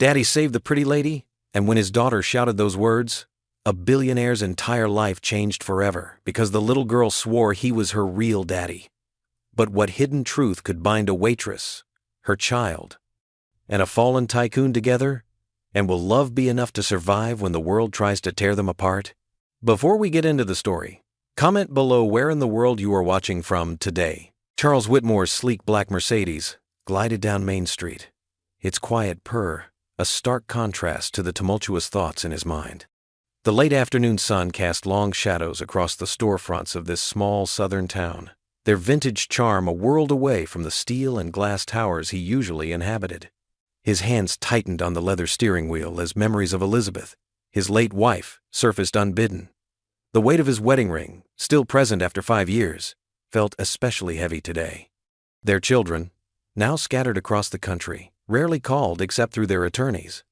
Daddy saved the pretty lady, and when his daughter shouted those words, a billionaire's entire life changed forever because the little girl swore he was her real daddy. But what hidden truth could bind a waitress, her child, and a fallen tycoon together? And will love be enough to survive when the world tries to tear them apart? Before we get into the story, comment below where in the world you are watching from today. Charles Whitmore's sleek black Mercedes glided down Main Street, its quiet purr a stark contrast to the tumultuous thoughts in his mind. The late afternoon sun cast long shadows across the storefronts of this small southern town, their vintage charm a world away from the steel and glass towers he usually inhabited. His hands tightened on the leather steering wheel as memories of Elizabeth, his late wife, surfaced unbidden. The weight of his wedding ring, still present after 5 years, felt especially heavy today. Their children, now scattered across the country, rarely called except through their attorneys.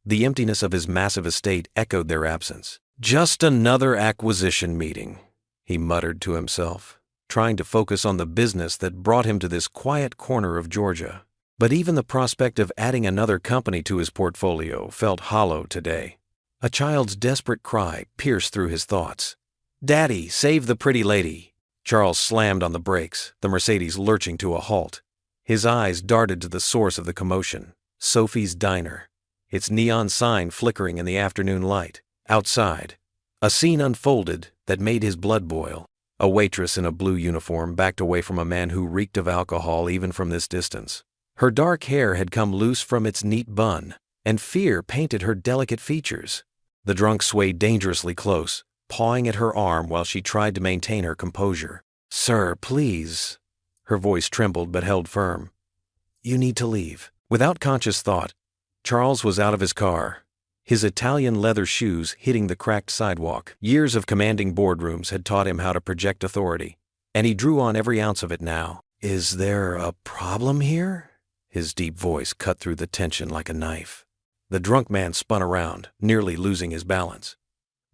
The emptiness of his massive estate echoed their absence. Just another acquisition meeting, he muttered to himself, trying to focus on the business that brought him to this quiet corner of Georgia. But even the prospect of adding another company to his portfolio felt hollow today. A child's desperate cry pierced through his thoughts. "Daddy, save the pretty lady!" Charles slammed on the brakes, the Mercedes lurching to a halt. His eyes darted to the source of the commotion, Sophie's Diner, its neon sign flickering in the afternoon light. Outside, a scene unfolded that made his blood boil. A waitress in a blue uniform backed away from a man who reeked of alcohol even from this distance. Her dark hair had come loose from its neat bun, and fear painted her delicate features. The drunk swayed dangerously close, pawing at her arm while she tried to maintain her composure. "Sir, please." Her voice trembled but held firm. "You need to leave." Without conscious thought, Charles was out of his car, his Italian leather shoes hitting the cracked sidewalk. Years of commanding boardrooms had taught him how to project authority, and he drew on every ounce of it now. "Is there a problem here?" His deep voice cut through the tension like a knife. The drunk man spun around, nearly losing his balance.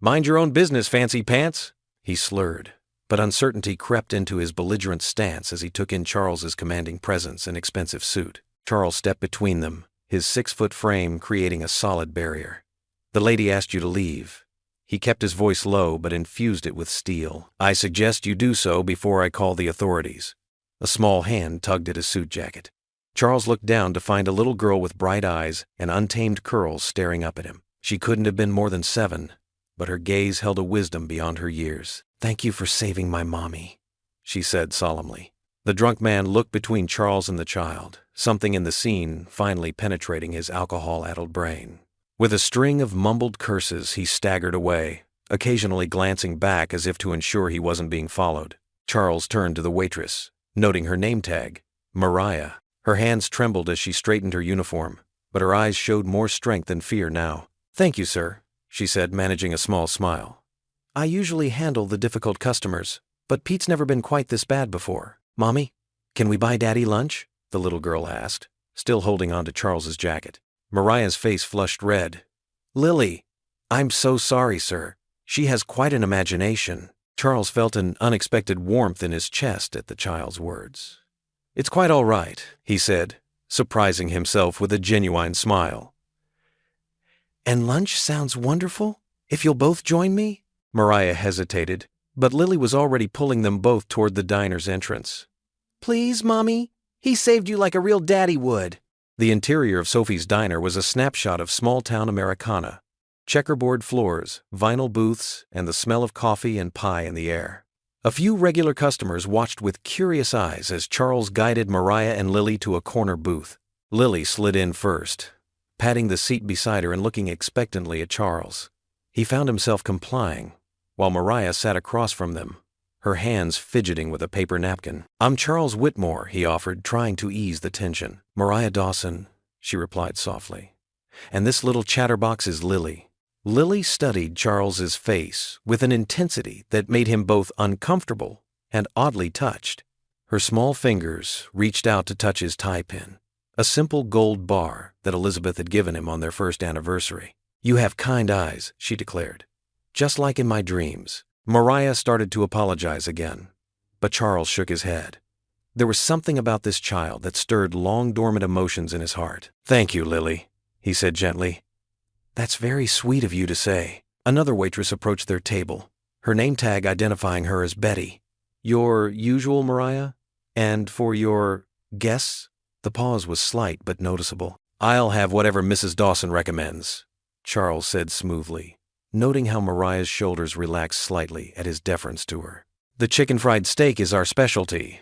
"Mind your own business, fancy pants," he slurred, but uncertainty crept into his belligerent stance as he took in Charles's commanding presence and expensive suit. Charles stepped between them, his 6-foot frame creating a solid barrier. "The lady asked you to leave." He kept his voice low but infused it with steel. "I suggest you do so before I call the authorities." A small hand tugged at his suit jacket. Charles looked down to find a little girl with bright eyes and untamed curls staring up at him. She couldn't have been more than 7, but her gaze held a wisdom beyond her years. "Thank you for saving my mommy," she said solemnly. The drunk man looked between Charles and the child, something in the scene finally penetrating his alcohol-addled brain. With a string of mumbled curses, he staggered away, occasionally glancing back as if to ensure he wasn't being followed. Charles turned to the waitress, noting her name tag, Mariah. Her hands trembled as she straightened her uniform, but her eyes showed more strength than fear now. "Thank you, sir," she said, managing a small smile. "I usually handle the difficult customers, but Pete's never been quite this bad before." "Mommy, can we buy Daddy lunch?" the little girl asked, still holding on to Charles's jacket. Mariah's face flushed red. "Lily, I'm so sorry, sir. She has quite an imagination." Charles felt an unexpected warmth in his chest at the child's words. "It's quite all right," he said, surprising himself with a genuine smile. "And lunch sounds wonderful, if you'll both join me?" Mariah hesitated, but Lily was already pulling them both toward the diner's entrance. "Please, Mommy? He saved you like a real daddy would." The interior of Sophie's Diner was a snapshot of small-town Americana. Checkerboard floors, vinyl booths, and the smell of coffee and pie in the air. A few regular customers watched with curious eyes as Charles guided Mariah and Lily to a corner booth. Lily slid in first, patting the seat beside her and looking expectantly at Charles. He found himself complying, while Mariah sat across from them, her hands fidgeting with a paper napkin. "I'm Charles Whitmore," he offered, trying to ease the tension. "Mariah Dawson," she replied softly. "And this little chatterbox is Lily." Lily studied Charles's face with an intensity that made him both uncomfortable and oddly touched. Her small fingers reached out to touch his tie pin, a simple gold bar that Elizabeth had given him on their first anniversary. "You have kind eyes," she declared, "just like in my dreams." Mariah started to apologize again, but Charles shook his head. There was something about this child that stirred long-dormant emotions in his heart. "Thank you, Lily," he said gently. That's very sweet of you to say. Another waitress approached their table, her name tag identifying her as Betty. Your usual Mariah? And for your guests? The pause was slight but noticeable. I'll have whatever Mrs. Dawson recommends, Charles said smoothly, noting how Mariah's shoulders relaxed slightly at his deference to her. The chicken fried steak is our specialty,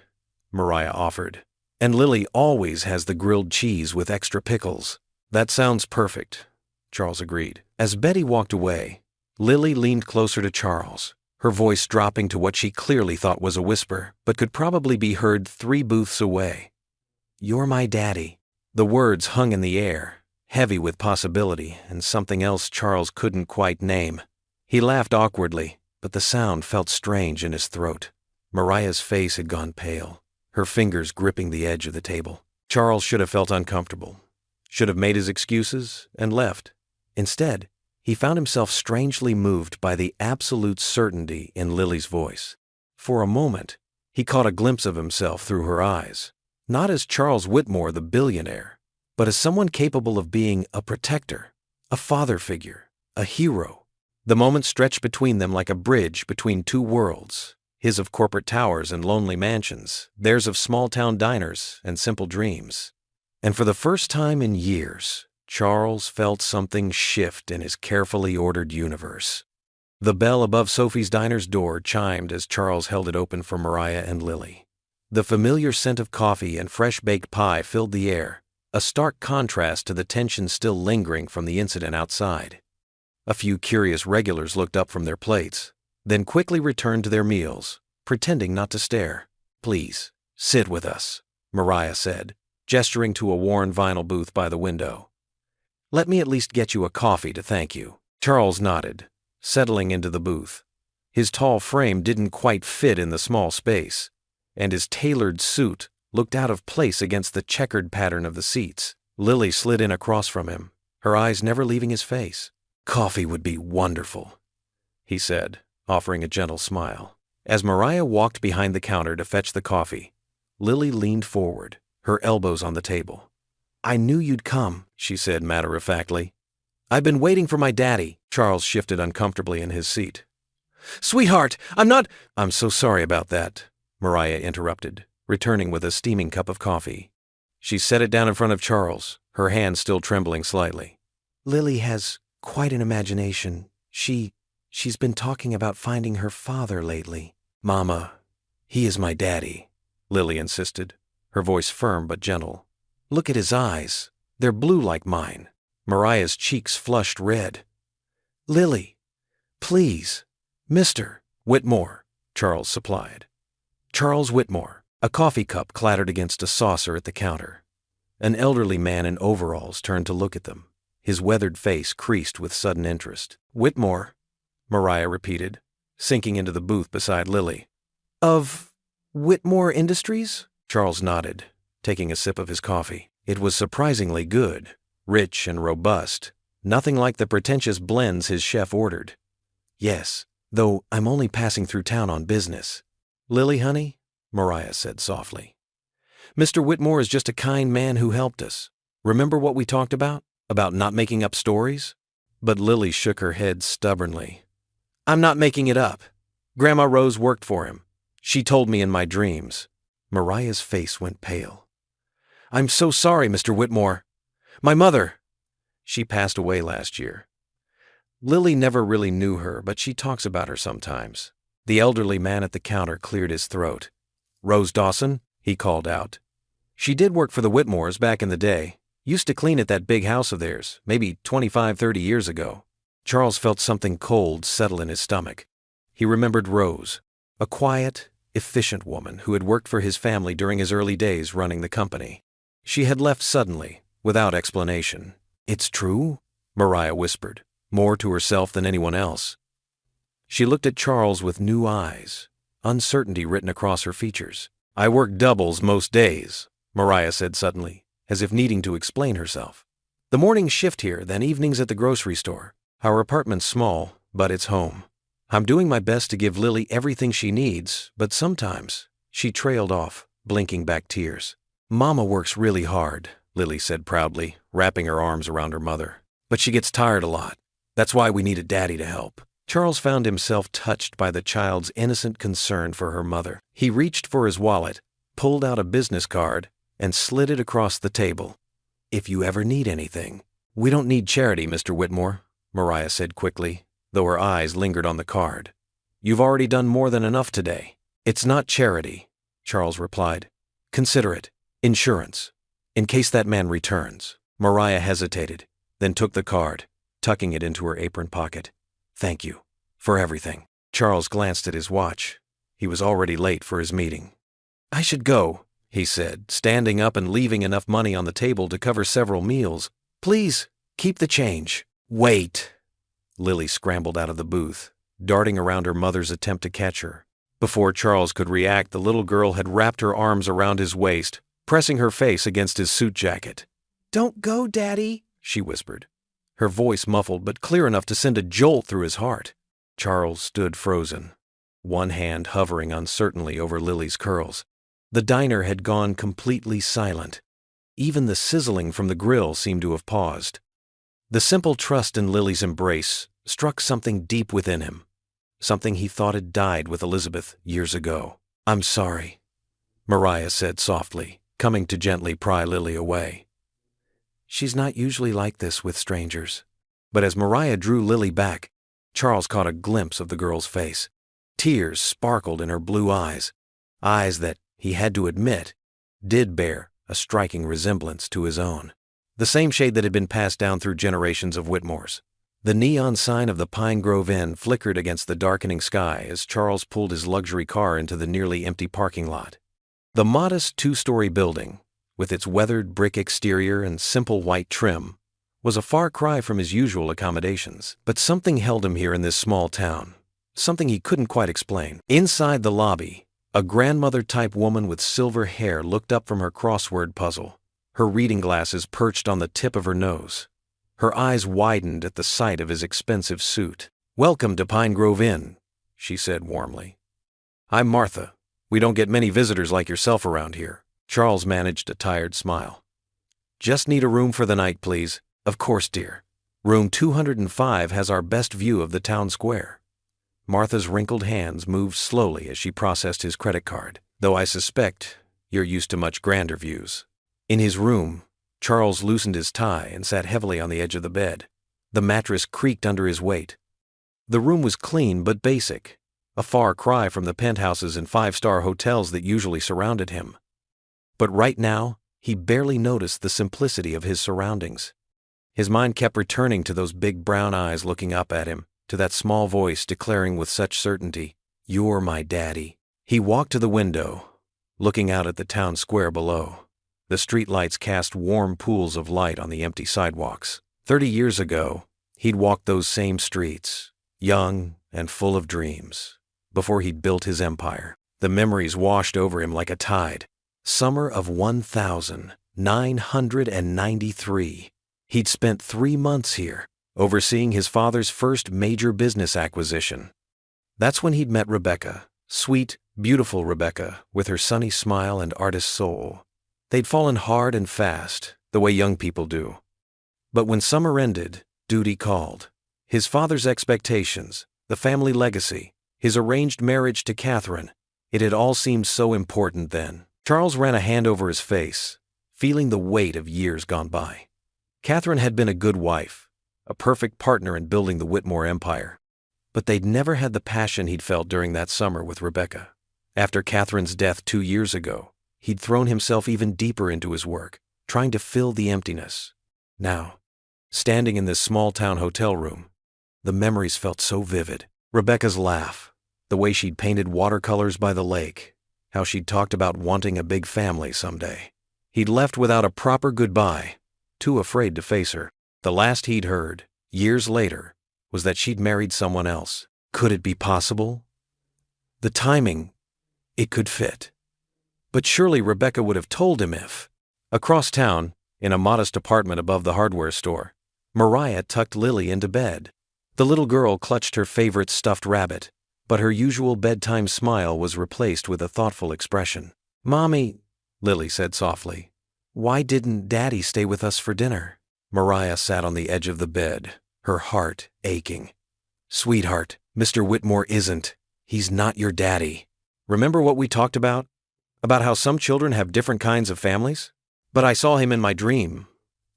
Mariah offered. And Lily always has the grilled cheese with extra pickles. That sounds perfect, Charles agreed. As Betty walked away, Lily leaned closer to Charles, her voice dropping to what she clearly thought was a whisper, but could probably be heard 3 booths away. You're my daddy. The words hung in the air, heavy with possibility and something else Charles couldn't quite name. He laughed awkwardly, but the sound felt strange in his throat. Mariah's face had gone pale, her fingers gripping the edge of the table. Charles should have felt uncomfortable, should have made his excuses and left. Instead, he found himself strangely moved by the absolute certainty in Lily's voice. For a moment, he caught a glimpse of himself through her eyes, not as Charles Whitmore the billionaire, but as someone capable of being a protector, a father figure, a hero. The moment stretched between them like a bridge between 2 worlds, his of corporate towers and lonely mansions, theirs of small-town diners and simple dreams. And for the first time in years, Charles felt something shift in his carefully ordered universe. The bell above Sophie's Diner's door chimed as Charles held it open for Mariah and Lily. The familiar scent of coffee and fresh-baked pie filled the air, a stark contrast to the tension still lingering from the incident outside. A few curious regulars looked up from their plates, then quickly returned to their meals, pretending not to stare. Please, sit with us, Mariah said, gesturing to a worn vinyl booth by the window. Let me at least get you a coffee to thank you. Charles nodded, settling into the booth. His tall frame didn't quite fit in the small space, and his tailored suit looked out of place against the checkered pattern of the seats. Lily slid in across from him, her eyes never leaving his face. Coffee would be wonderful, he said, offering a gentle smile. As Mariah walked behind the counter to fetch the coffee, Lily leaned forward, her elbows on the table. I knew you'd come, she said matter-of-factly. I've been waiting for my daddy. Charles shifted uncomfortably in his seat. Sweetheart, I'm so sorry about that, Mariah interrupted, returning with a steaming cup of coffee. She set it down in front of Charles, her hand still trembling slightly. Lily has quite an imagination. She's been talking about finding her father lately. Mama, he is my daddy, Lily insisted, her voice firm but gentle. Look at his eyes. They're blue like mine. Mariah's cheeks flushed red. Lily, please. Mr. Whitmore, Charles supplied. Charles Whitmore. A coffee cup clattered against a saucer at the counter. An elderly man in overalls turned to look at them, his weathered face creased with sudden interest. Whitmore, Mariah repeated, sinking into the booth beside Lily. Of Whitmore Industries? Charles nodded, taking a sip of his coffee. It was surprisingly good, rich and robust, nothing like the pretentious blends his chef ordered. Yes, though I'm only passing through town on business. Lily, honey, Mariah said softly. Mr. Whitmore is just a kind man who helped us. Remember what we talked about? About not making up stories? But Lily shook her head stubbornly. I'm not making it up. Grandma Rose worked for him. She told me in my dreams. Mariah's face went pale. I'm so sorry, Mr. Whitmore. My mother. She passed away last year. Lily never really knew her, but she talks about her sometimes. The elderly man at the counter cleared his throat. Rose Dawson, he called out. She did work for the Whitmores back in the day. Used to clean at that big house of theirs, maybe 25-30 years ago. Charles felt something cold settle in his stomach. He remembered Rose, a quiet, efficient woman who had worked for his family during his early days running the company. She had left suddenly, without explanation. It's true, Mariah whispered, more to herself than anyone else. She looked at Charles with new eyes, uncertainty written across her features. I work doubles most days, Mariah said suddenly, as if needing to explain herself. The mornings shift here, then evenings at the grocery store. Our apartment's small, but it's home. I'm doing my best to give Lily everything she needs, but sometimes, she trailed off, blinking back tears. Mama works really hard. Lily said proudly, wrapping her arms around her mother. "But she gets tired a lot. That's why we need a daddy to help." Charles found himself touched by the child's innocent concern for her mother. He reached for his wallet, pulled out a business card, and slid it across the table. "If you ever need anything." "We don't need charity, Mr. Whitmore," Mariah said quickly, though her eyes lingered on the card. "You've already done more than enough today." "It's not charity," Charles replied. "Consider it insurance, in case that man returns." Mariah hesitated, then took the card, tucking it into her apron pocket. "Thank you for everything." Charles glanced at his watch. He was already late for his meeting. "I should go," he said, standing up and leaving enough money on the table to cover several meals. "Please, keep the change." "Wait." Lily scrambled out of the booth, darting around her mother's attempt to catch her. Before Charles could react, the little girl had wrapped her arms around his waist, pressing her face against his suit jacket. "Don't go, Daddy," she whispered, her voice muffled but clear enough to send a jolt through his heart. Charles stood frozen, one hand hovering uncertainly over Lily's curls. The diner had gone completely silent. Even the sizzling from the grill seemed to have paused. The simple trust in Lily's embrace struck something deep within him, something he thought had died with Elizabeth years ago. "I'm sorry," Mariah said softly, coming to gently pry Lily away. "She's not usually like this with strangers." But as Mariah drew Lily back, Charles caught a glimpse of the girl's face. Tears sparkled in her blue eyes that, he had to admit, did bear a striking resemblance to his own. The same shade that had been passed down through generations of Whitmores. The neon sign of the Pine Grove Inn flickered against the darkening sky as Charles pulled his luxury car into the nearly empty parking lot. The modest two-story building, with its weathered brick exterior and simple white trim, was a far cry from his usual accommodations. But something held him here in this small town, something he couldn't quite explain. Inside the lobby, a grandmother-type woman with silver hair looked up from her crossword puzzle, her reading glasses perched on the tip of her nose. Her eyes widened at the sight of his expensive suit. "Welcome to Pine Grove Inn," she said warmly. "I'm Martha. We don't get many visitors like yourself around here." Charles managed a tired smile. "Just need a room for the night, please." "Of course, dear. Room 205 has our best view of the town square." Martha's wrinkled hands moved slowly as she processed his credit card, "though I suspect you're used to much grander views." In his room, Charles loosened his tie and sat heavily on the edge of the bed. The mattress creaked under his weight. The room was clean but basic, a far cry from the penthouses and five-star hotels that usually surrounded him. But right now, he barely noticed the simplicity of his surroundings. His mind kept returning to those big brown eyes looking up at him, to that small voice declaring with such certainty, "You're my daddy." He walked to the window, looking out at the town square below. The streetlights cast warm pools of light on the empty sidewalks. 30 years ago, he'd walked those same streets, young and full of dreams, before he'd built his empire. The memories washed over him like a tide. Summer of 1993. He'd spent 3 months here, overseeing his father's first major business acquisition. That's when he'd met Rebecca, sweet, beautiful Rebecca, with her sunny smile and artist soul. They'd fallen hard and fast, the way young people do. But when summer ended, duty called. His father's expectations, the family legacy, his arranged marriage to Catherine, it had all seemed so important then. Charles ran a hand over his face, feeling the weight of years gone by. Catherine had been a good wife, a perfect partner in building the Whitmore empire. But they'd never had the passion he'd felt during that summer with Rebecca. After Catherine's death 2 years ago, he'd thrown himself even deeper into his work, trying to fill the emptiness. Now, standing in this small-town hotel room, the memories felt so vivid. Rebecca's laugh, the way she'd painted watercolors by the lake, how she'd talked about wanting a big family someday. He'd left without a proper goodbye, too afraid to face her. The last he'd heard, years later, was that she'd married someone else. Could it be possible? The timing, it could fit. But surely Rebecca would have told him if. Across town, in a modest apartment above the hardware store, Mariah tucked Lily into bed. The little girl clutched her favorite stuffed rabbit, but her usual bedtime smile was replaced with a thoughtful expression. "Mommy," Lily said softly, Why didn't Daddy stay with us for dinner? Mariah sat on the edge of the bed, her heart aching. Sweetheart, Mr. Whitmore isn't. He's not your daddy. Remember what we talked about? About how some children have different kinds of families? But I saw him in my dream,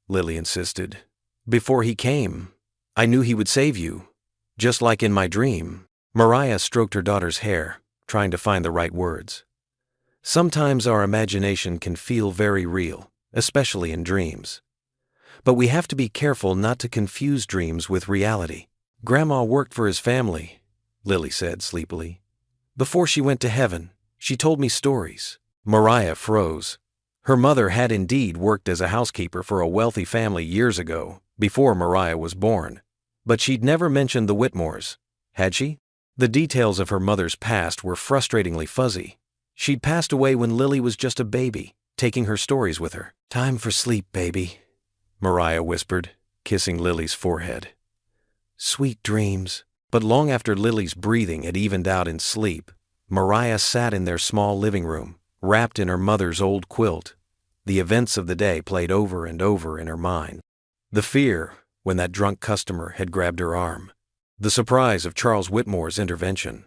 Lily insisted. Before he came, I knew he would save you, just like in my dream. Mariah stroked her daughter's hair, trying to find the right words. Sometimes our imagination can feel very real, especially in dreams. But we have to be careful not to confuse dreams with reality. Grandma worked for his family, Lily said sleepily. Before she went to heaven, she told me stories. Mariah froze. Her mother had indeed worked as a housekeeper for a wealthy family years ago, before Mariah was born. But she'd never mentioned the Whitmores, had she? The details of her mother's past were frustratingly fuzzy. She'd passed away when Lily was just a baby, taking her stories with her. Time for sleep, baby, Mariah whispered, kissing Lily's forehead. Sweet dreams. But long after Lily's breathing had evened out in sleep, Mariah sat in their small living room, wrapped in her mother's old quilt. The events of the day played over and over in her mind. The fear when that drunk customer had grabbed her arm. The surprise of Charles Whitmore's intervention.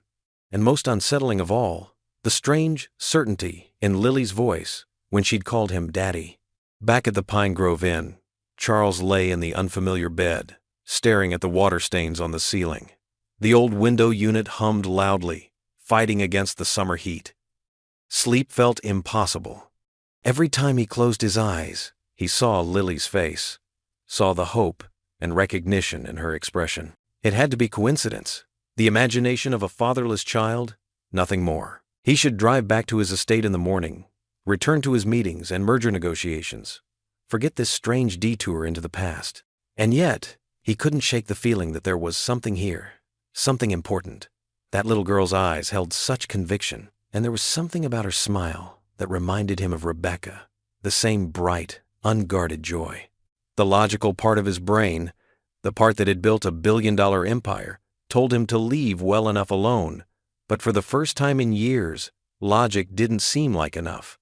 And most unsettling of all, the strange certainty in Lily's voice when she'd called him Daddy. Back at the Pine Grove Inn, Charles lay in the unfamiliar bed, staring at the water stains on the ceiling. The old window unit hummed loudly, fighting against the summer heat. Sleep felt impossible. Every time he closed his eyes, he saw Lily's face, saw the hope and recognition in her expression. It had to be coincidence, the imagination of a fatherless child, nothing more. He should drive back to his estate in the morning, return to his meetings and merger negotiations, forget this strange detour into the past. And yet, he couldn't shake the feeling that there was something here, something important. That little girl's eyes held such conviction, and there was something about her smile that reminded him of Rebecca, the same bright, unguarded joy. The logical part of his brain, the part that had built a billion-dollar empire, told him to leave well enough alone, but for the first time in years, logic didn't seem like enough.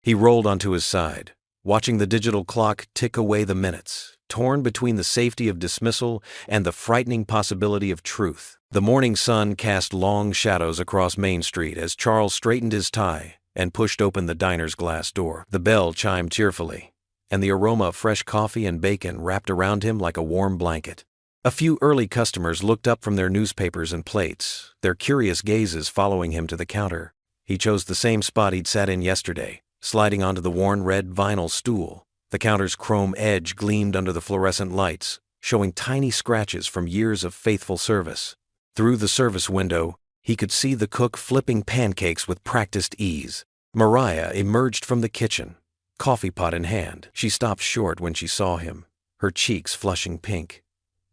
He rolled onto his side, watching the digital clock tick away the minutes, torn between the safety of dismissal and the frightening possibility of truth. The morning sun cast long shadows across Main Street as Charles straightened his tie and pushed open the diner's glass door. The bell chimed cheerfully, and the aroma of fresh coffee and bacon wrapped around him like a warm blanket. A few early customers looked up from their newspapers and plates, their curious gazes following him to the counter. He chose the same spot he'd sat in yesterday, sliding onto the worn red vinyl stool. The counter's chrome edge gleamed under the fluorescent lights, showing tiny scratches from years of faithful service. Through the service window, he could see the cook flipping pancakes with practiced ease. Mariah emerged from the kitchen, coffee pot in hand. She stopped short when she saw him, her cheeks flushing pink.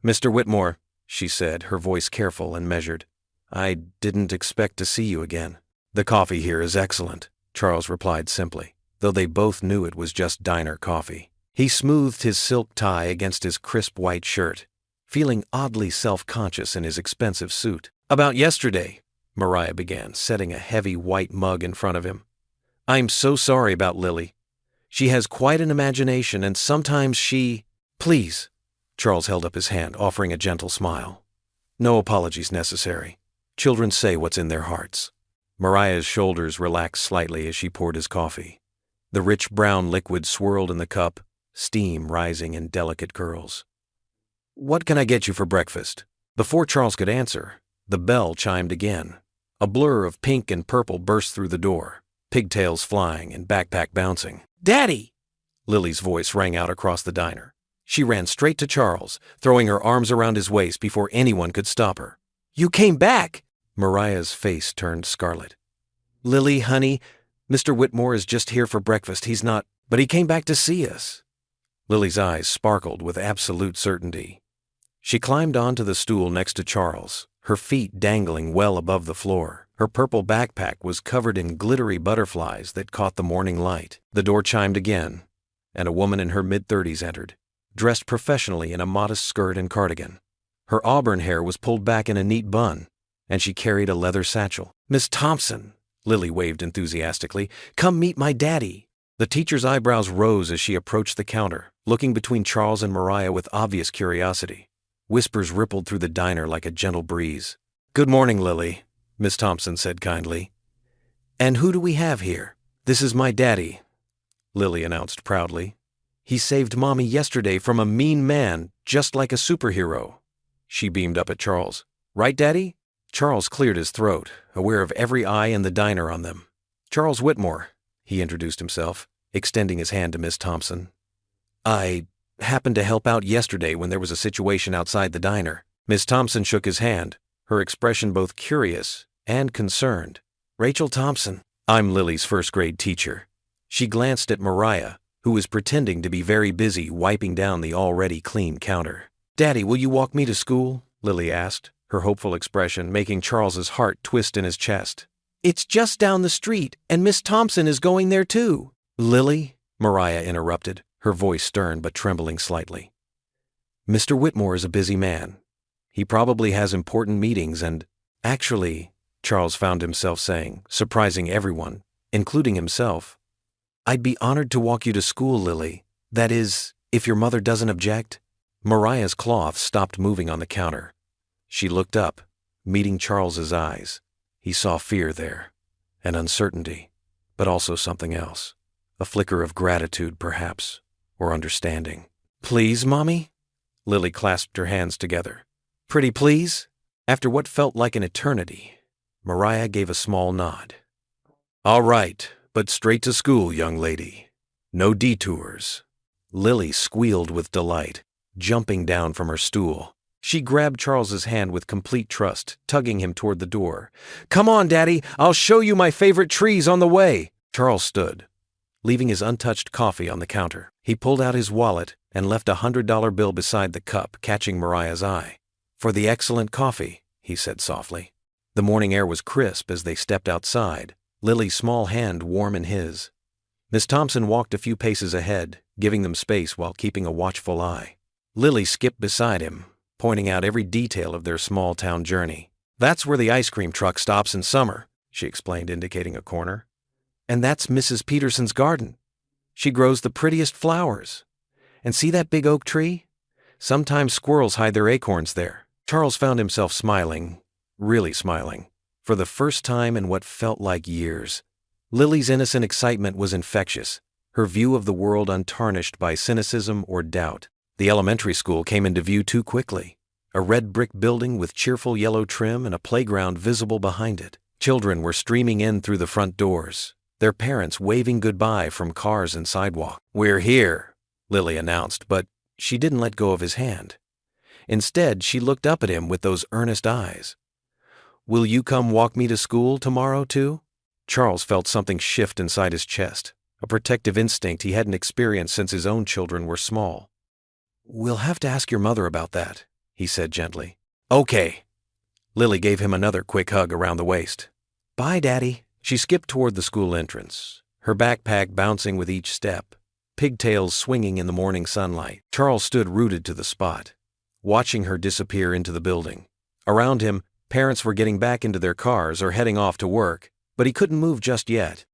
Mr. Whitmore, she said, her voice careful and measured. I didn't expect to see you again. The coffee here is excellent, Charles replied simply, though they both knew it was just diner coffee. He smoothed his silk tie against his crisp white shirt, feeling oddly self-conscious in his expensive suit. About yesterday, Mariah began, setting a heavy white mug in front of him. I'm so sorry about Lily. She has quite an imagination, and sometimes she... Please. Charles held up his hand, offering a gentle smile. No apologies necessary. Children say what's in their hearts. Mariah's shoulders relaxed slightly as she poured his coffee. The rich brown liquid swirled in the cup, steam rising in delicate curls. What can I get you for breakfast? Before Charles could answer, the bell chimed again. A blur of pink and purple burst through the door, pigtails flying and backpack bouncing. Daddy! Lily's voice rang out across the diner. She ran straight to Charles, throwing her arms around his waist before anyone could stop her. You came back! Mariah's face turned scarlet. Lily, honey, Mr. Whitmore is just here for breakfast. He's not... But he came back to see us. Lily's eyes sparkled with absolute certainty. She climbed onto the stool next to Charles, her feet dangling well above the floor. Her purple backpack was covered in glittery butterflies that caught the morning light. The door chimed again, and a woman in her mid-30s entered, dressed professionally in a modest skirt and cardigan. Her auburn hair was pulled back in a neat bun, and she carried a leather satchel. Miss Thompson, Lily waved enthusiastically, come meet my daddy. The teacher's eyebrows rose as she approached the counter, looking between Charles and Mariah with obvious curiosity. Whispers rippled through the diner like a gentle breeze. "Good morning, Lily," Miss Thompson said kindly. "And who do we have here?" "This is my daddy," Lily announced proudly. "He saved Mommy yesterday from a mean man, just like a superhero." She beamed up at Charles. "Right, Daddy?" Charles cleared his throat, aware of every eye in the diner on them. "Charles Whitmore," he introduced himself, extending his hand to Miss Thompson. "I happened to help out yesterday when there was a situation outside the diner." Miss Thompson shook his hand, her expression both curious and concerned. "Rachel Thompson. I'm Lily's first-grade teacher." She glanced at Mariah, who was pretending to be very busy wiping down the already clean counter. "Daddy, will you walk me to school?" Lily asked, her hopeful expression making Charles's heart twist in his chest. "It's just down the street, and Miss Thompson is going there too." "Lily," Mariah interrupted, her voice stern but trembling slightly. "Mr. Whitmore is a busy man. He probably has important meetings and—" "Actually," Charles found himself saying, surprising everyone, including himself, "I'd be honored to walk you to school, Lily. That is, if your mother doesn't object." Mariah's cloth stopped moving on the counter. She looked up, meeting Charles's eyes. He saw fear there, and uncertainty, but also something else. A flicker of gratitude, perhaps, or understanding. "Please, Mommy?" Lily clasped her hands together. "Pretty please?" After what felt like an eternity, Mariah gave a small nod. "All right, but straight to school, young lady. No detours." Lily squealed with delight, jumping down from her stool. She grabbed Charles's hand with complete trust, tugging him toward the door. "Come on, Daddy, I'll show you my favorite trees on the way." Charles stood, leaving his untouched coffee on the counter. He pulled out his wallet and left a $100 bill beside the cup, catching Mariah's eye. "For the excellent coffee," he said softly. The morning air was crisp as they stepped outside, Lily's small hand warm in his. Miss Thompson walked a few paces ahead, giving them space while keeping a watchful eye. Lily skipped beside him, pointing out every detail of their small-town journey. "That's where the ice cream truck stops in summer," she explained, indicating a corner. "And that's Mrs. Peterson's garden. She grows the prettiest flowers. And see that big oak tree? Sometimes squirrels hide their acorns there." Charles found himself smiling, really smiling, for the first time in what felt like years. Lily's innocent excitement was infectious, her view of the world untarnished by cynicism or doubt. The elementary school came into view too quickly, a red brick building with cheerful yellow trim and a playground visible behind it. Children were streaming in through the front doors, their parents waving goodbye from cars and sidewalk. "We're here," Lily announced, but she didn't let go of his hand. Instead, she looked up at him with those earnest eyes. "Will you come walk me to school tomorrow, too?" Charles felt something shift inside his chest, a protective instinct he hadn't experienced since his own children were small. "We'll have to ask your mother about that," he said gently. "Okay." Lily gave him another quick hug around the waist. "Bye, Daddy." She skipped toward the school entrance, her backpack bouncing with each step, pigtails swinging in the morning sunlight. Charles stood rooted to the spot, watching her disappear into the building. Around him, parents were getting back into their cars or heading off to work, but he couldn't move just yet.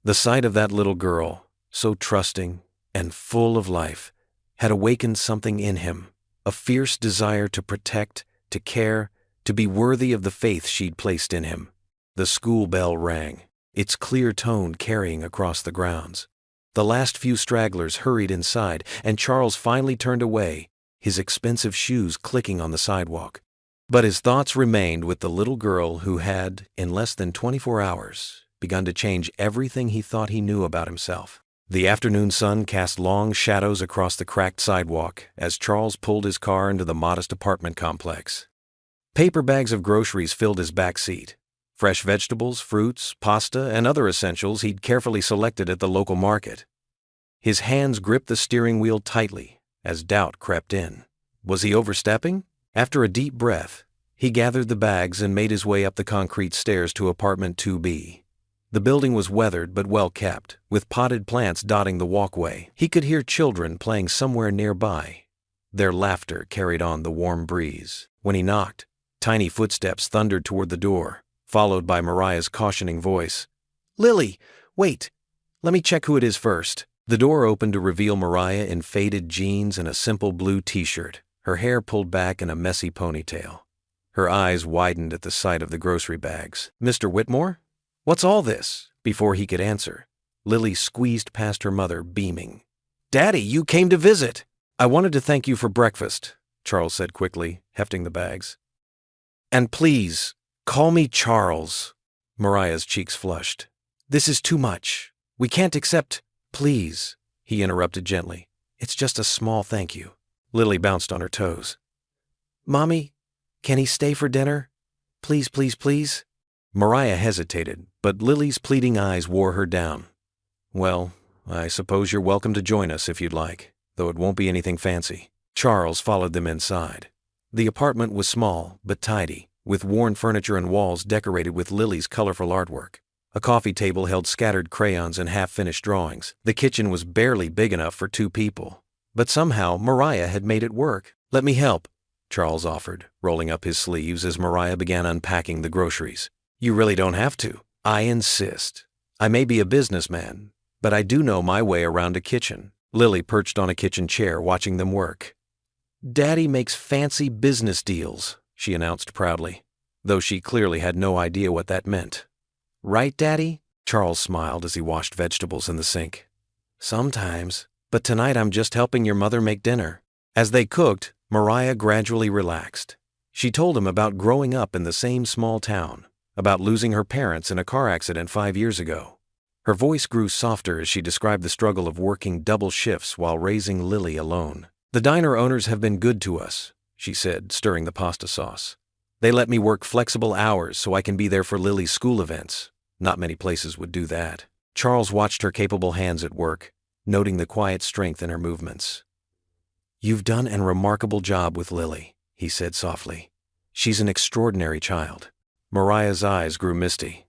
The sight of that little girl, so trusting and full of life, had awakened something in him, a fierce desire to protect, to care, to be worthy of the faith she'd placed in him. The school bell rang, its clear tone carrying across the grounds. The last few stragglers hurried inside, and Charles finally turned away, his expensive shoes clicking on the sidewalk. But his thoughts remained with the little girl who had, in less than 24 hours, begun to change everything he thought he knew about himself. The afternoon sun cast long shadows across the cracked sidewalk as Charles pulled his car into the modest apartment complex. Paper bags of groceries filled his back seat. Fresh vegetables, fruits, pasta, and other essentials he'd carefully selected at the local market. His hands gripped the steering wheel tightly as doubt crept in. Was he overstepping? After a deep breath, he gathered the bags and made his way up the concrete stairs to apartment 2B. The building was weathered but well kept, with potted plants dotting the walkway. He could hear children playing somewhere nearby. Their laughter carried on the warm breeze. When he knocked, tiny footsteps thundered toward the door, followed by Mariah's cautioning voice. "Lily, wait! Let me check who it is first. The door opened to reveal Mariah in faded jeans and a simple blue t-shirt, her hair pulled back in a messy ponytail. Her eyes widened at the sight of the grocery bags. "Mr. Whitmore? What's all this?" Before he could answer, Lily squeezed past her mother, beaming. "Daddy, you came to visit!" "I wanted to thank you for breakfast," Charles said quickly, hefting the bags. "And please, call me Charles." Mariah's cheeks flushed. "This is too much. We can't accept—" "Please," he interrupted gently. "It's just a small thank you." Lily bounced on her toes. "Mommy, can he stay for dinner? Please, please, please?" Mariah hesitated, but Lily's pleading eyes wore her down. "Well, I suppose you're welcome to join us if you'd like, though it won't be anything fancy." Charles followed them inside. The apartment was small but tidy, with worn furniture and walls decorated with Lily's colorful artwork. A coffee table held scattered crayons and half-finished drawings. The kitchen was barely big enough for 2 people. But somehow Mariah had made it work. "Let me help," Charles offered, rolling up his sleeves as Mariah began unpacking the groceries. "You really don't have to. I insist. I may be a businessman, but I do know my way around a kitchen." Lily perched on a kitchen chair watching them work. "Daddy makes fancy business deals," she announced proudly, though she clearly had no idea what that meant. "Right, Daddy?" Charles smiled as he washed vegetables in the sink. "Sometimes, but tonight I'm just helping your mother make dinner." As they cooked, Mariah gradually relaxed. She told him about growing up in the same small town, about losing her parents in a car accident 5 years ago. Her voice grew softer as she described the struggle of working double shifts while raising Lily alone. "The diner owners have been good to us," she said, stirring the pasta sauce. "They let me work flexible hours so I can be there for Lily's school events. Not many places would do that." Charles watched her capable hands at work, noting the quiet strength in her movements. "You've done a remarkable job with Lily," he said softly. "She's an extraordinary child." Mariah's eyes grew misty.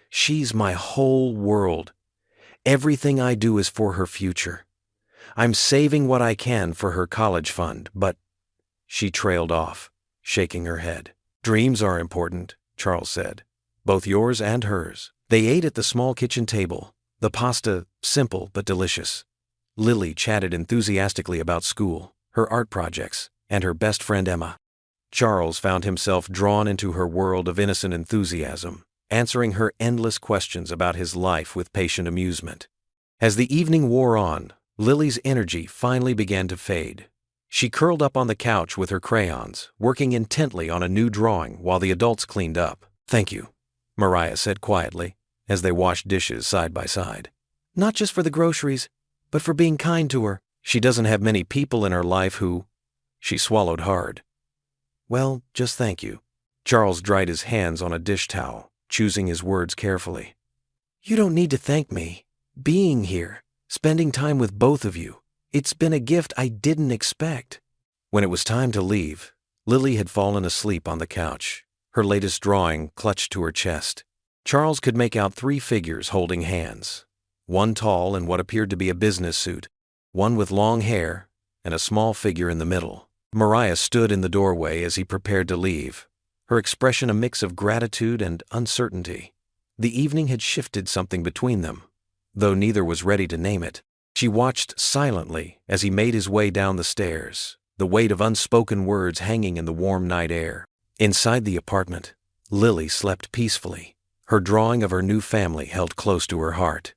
"She's my whole world. Everything I do is for her future. I'm saving what I can for her college fund, but—" She trailed off, shaking her head. "Dreams are important," Charles said. "Both yours and hers." They ate at the small kitchen table, the pasta simple but delicious. Lily chatted enthusiastically about school, her art projects, and her best friend Emma. Charles found himself drawn into her world of innocent enthusiasm, answering her endless questions about his life with patient amusement. As the evening wore on, Lily's energy finally began to fade. She curled up on the couch with her crayons, working intently on a new drawing while the adults cleaned up. "Thank you," Mariah said quietly, as they washed dishes side by side. "Not just for the groceries, but for being kind to her. She doesn't have many people in her life who—" She swallowed hard. "Well, just thank you." Charles dried his hands on a dish towel, choosing his words carefully. "You don't need to thank me. Being here, spending time with both of you, it's been a gift I didn't expect." When it was time to leave, Lily had fallen asleep on the couch, her latest drawing clutched to her chest. Charles could make out 3 figures holding hands, one tall in what appeared to be a business suit, one with long hair, and a small figure in the middle. Mariah stood in the doorway as he prepared to leave, her expression a mix of gratitude and uncertainty. The evening had shifted something between them, though neither was ready to name it. She watched silently as he made his way down the stairs, the weight of unspoken words hanging in the warm night air. Inside the apartment, Lily slept peacefully, her drawing of her new family held close to her heart.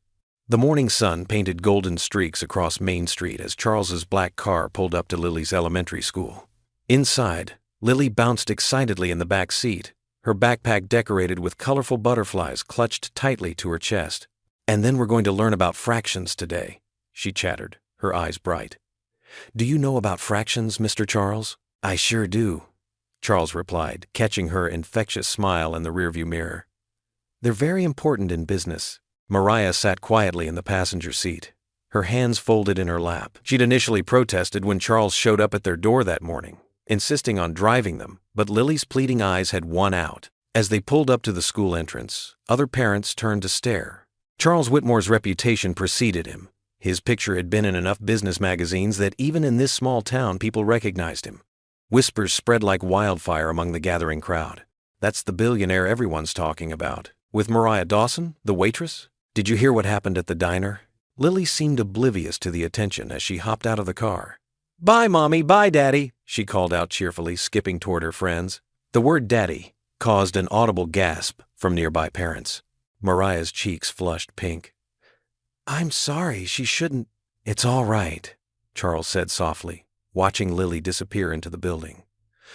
The morning sun painted golden streaks across Main Street as Charles's black car pulled up to Lily's elementary school. Inside, Lily bounced excitedly in the back seat, her backpack decorated with colorful butterflies clutched tightly to her chest. "And then we're going to learn about fractions today," she chattered, her eyes bright. "Do you know about fractions, Mr. Charles?" "I sure do," Charles replied, catching her infectious smile in the rearview mirror. "They're very important in business." Mariah sat quietly in the passenger seat, her hands folded in her lap. She'd initially protested when Charles showed up at their door that morning, insisting on driving them, but Lily's pleading eyes had won out. As they pulled up to the school entrance, other parents turned to stare. Charles Whitmore's reputation preceded him. His picture had been in enough business magazines that even in this small town people recognized him. Whispers spread like wildfire among the gathering crowd. "That's the billionaire everyone's talking about. With Mariah Dawson, the waitress?" Did you hear what happened at the diner? Lily seemed oblivious to the attention as she hopped out of the car. Bye, Mommy, bye, Daddy, she called out cheerfully, skipping toward her friends. The word Daddy caused an audible gasp from nearby parents. Mariah's cheeks flushed pink. I'm sorry, she shouldn't. It's all right, Charles said softly, watching Lily disappear into the building.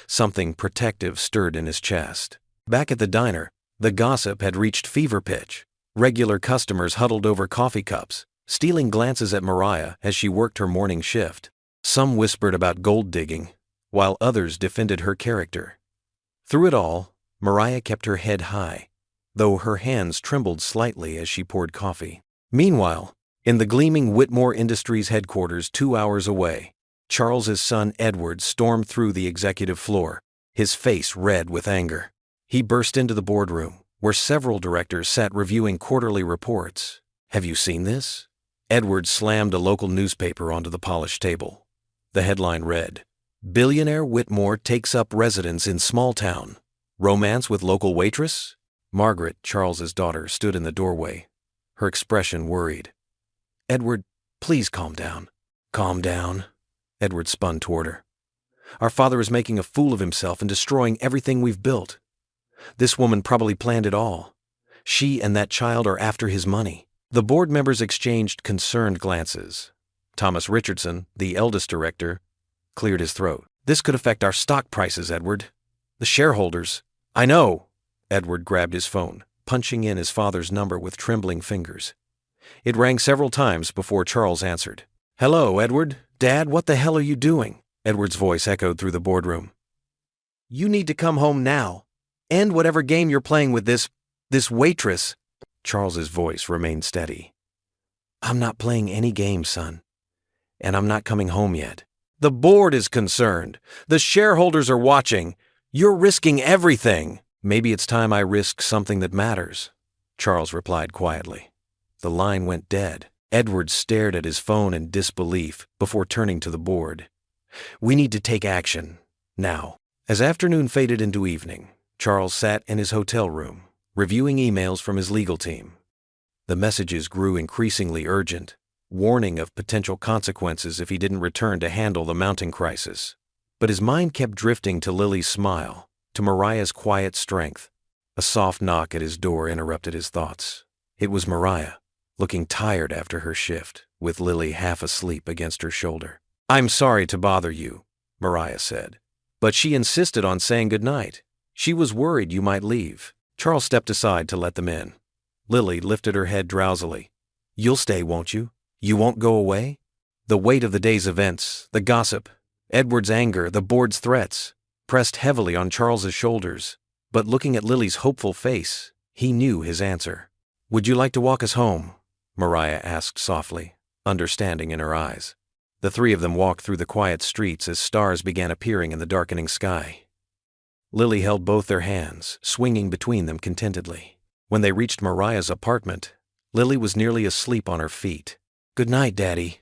Something protective stirred in his chest. Back at the diner, the gossip had reached fever pitch. Regular customers huddled over coffee cups, stealing glances at Mariah as she worked her morning shift. Some whispered about gold digging, while others defended her character. Through it all, Mariah kept her head high, though her hands trembled slightly as she poured coffee. Meanwhile, in the gleaming Whitmore Industries headquarters 2 hours away, Charles's son Edward stormed through the executive floor, his face red with anger. He burst into the boardroom, where several directors sat reviewing quarterly reports. Have you seen this? Edward slammed a local newspaper onto the polished table. The headline read, Billionaire Whitmore takes up residence in small town. Romance with local waitress? Margaret, Charles's daughter, stood in the doorway, her expression worried. Edward, please calm down. Calm down. Edward spun toward her. Our father is making a fool of himself and destroying everything we've built. This woman probably planned it all. She and that child are after his money. The board members exchanged concerned glances. Thomas Richardson, the eldest director, cleared his throat. This could affect our stock prices, Edward. The shareholders. I know. Edward grabbed his phone, punching in his father's number with trembling fingers. It rang several times before Charles answered. Hello, Edward. Dad, what the hell are you doing? Edward's voice echoed through the boardroom. You need to come home now. End whatever game you're playing with this waitress. Charles's voice remained steady. I'm not playing any game, son. And I'm not coming home yet. The board is concerned. The shareholders are watching. You're risking everything. Maybe it's time I risk something that matters, Charles replied quietly. The line went dead. Edward stared at his phone in disbelief before turning to the board. We need to take action, now. As afternoon faded into evening, Charles sat in his hotel room, reviewing emails from his legal team. The messages grew increasingly urgent, warning of potential consequences if he didn't return to handle the mounting crisis. But his mind kept drifting to Lily's smile, to Mariah's quiet strength. A soft knock at his door interrupted his thoughts. It was Mariah, looking tired after her shift, with Lily half asleep against her shoulder. I'm sorry to bother you, Mariah said. But she insisted on saying goodnight. She was worried you might leave. Charles stepped aside to let them in. Lily lifted her head drowsily. You'll stay, won't you? You won't go away? The weight of the day's events, the gossip, Edward's anger, the board's threats, pressed heavily on Charles's shoulders. But looking at Lily's hopeful face, he knew his answer. Would you like to walk us home? Mariah asked softly, understanding in her eyes. The three of them walked through the quiet streets as stars began appearing in the darkening sky. Lily held both their hands, swinging between them contentedly. When they reached Mariah's apartment, Lily was nearly asleep on her feet. Good night, Daddy,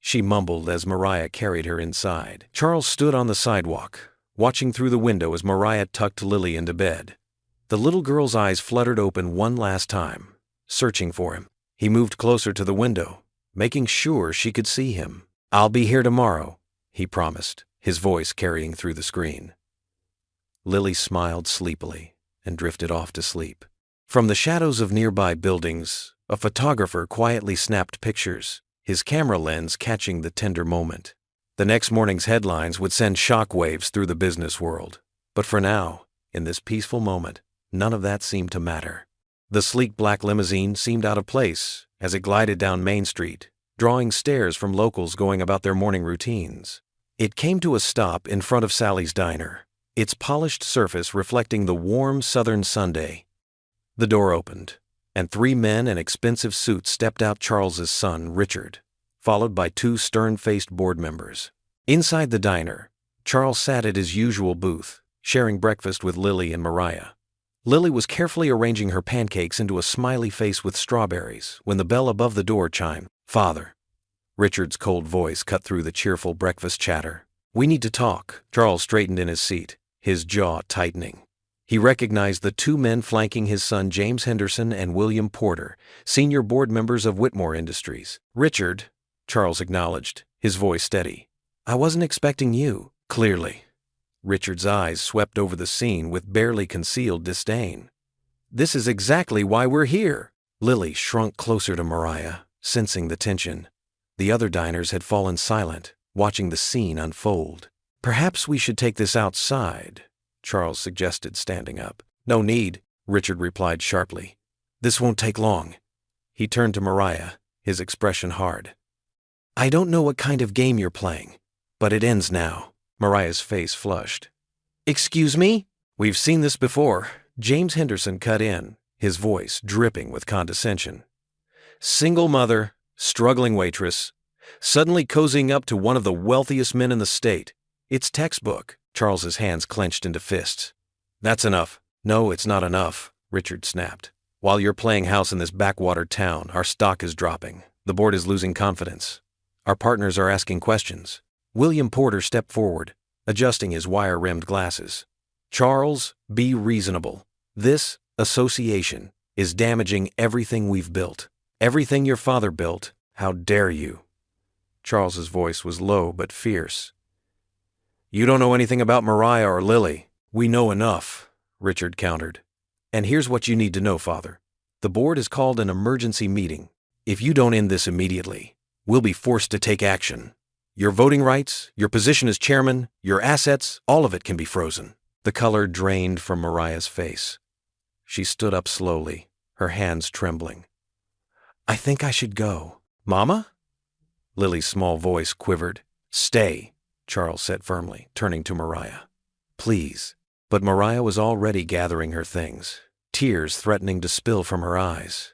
she mumbled as Mariah carried her inside. Charles stood on the sidewalk, watching through the window as Mariah tucked Lily into bed. The little girl's eyes fluttered open one last time, searching for him. He moved closer to the window, making sure she could see him. I'll be here tomorrow, he promised, his voice carrying through the screen. Lily smiled sleepily and drifted off to sleep. From the shadows of nearby buildings, a photographer quietly snapped pictures, his camera lens catching the tender moment. The next morning's headlines would send shockwaves through the business world. But for now, in this peaceful moment, none of that seemed to matter. The sleek black limousine seemed out of place as it glided down Main Street, drawing stares from locals going about their morning routines. It came to a stop in front of Sally's Diner, its polished surface reflecting the warm southern Sunday. The door opened, and 3 men in expensive suits stepped out. Charles's son, Richard, followed by 2 stern-faced board members. Inside the diner, Charles sat at his usual booth, sharing breakfast with Lily and Mariah. Lily was carefully arranging her pancakes into a smiley face with strawberries when the bell above the door chimed. Father. Richard's cold voice cut through the cheerful breakfast chatter. We need to talk. Charles straightened in his seat, his jaw tightening. He recognized the two men flanking his son James Henderson and William Porter, senior board members of Whitmore Industries. "Richard," Charles acknowledged, his voice steady. "I wasn't expecting you." "Clearly." Richard's eyes swept over the scene with barely concealed disdain. "This is exactly why we're here." Lily shrunk closer to Mariah, sensing the tension. The other diners had fallen silent, watching the scene unfold. "Perhaps we should take this outside," Charles suggested, standing up. "No need," Richard replied sharply. "This won't take long." He turned to Mariah, his expression hard. "I don't know what kind of game you're playing, but it ends now." Mariah's face flushed. "Excuse me?" "We've seen this before." James Henderson cut in, his voice dripping with condescension. "Single mother, struggling waitress, suddenly cozying up to one of the wealthiest men in the state. It's textbook." Charles's hands clenched into fists. "That's enough." "No, it's not enough," Richard snapped. "While you're playing house in this backwater town, our stock is dropping. The board is losing confidence. Our partners are asking questions." William Porter stepped forward, adjusting his wire-rimmed glasses. "Charles, be reasonable. This association is damaging everything we've built. Everything your father built. How dare you?" Charles's voice was low but fierce. "You don't know anything about Mariah or Lily." "We know enough," Richard countered. "And here's what you need to know, Father. The board has called an emergency meeting. If you don't end this immediately, we'll be forced to take action. Your voting rights, your position as chairman, your assets, all of it can be frozen." The color drained from Mariah's face. She stood up slowly, her hands trembling. "I think I should go." "Mama?" Lily's small voice quivered. "Stay," Charles said firmly, turning to Mariah. "Please." But Mariah was already gathering her things, tears threatening to spill from her eyes.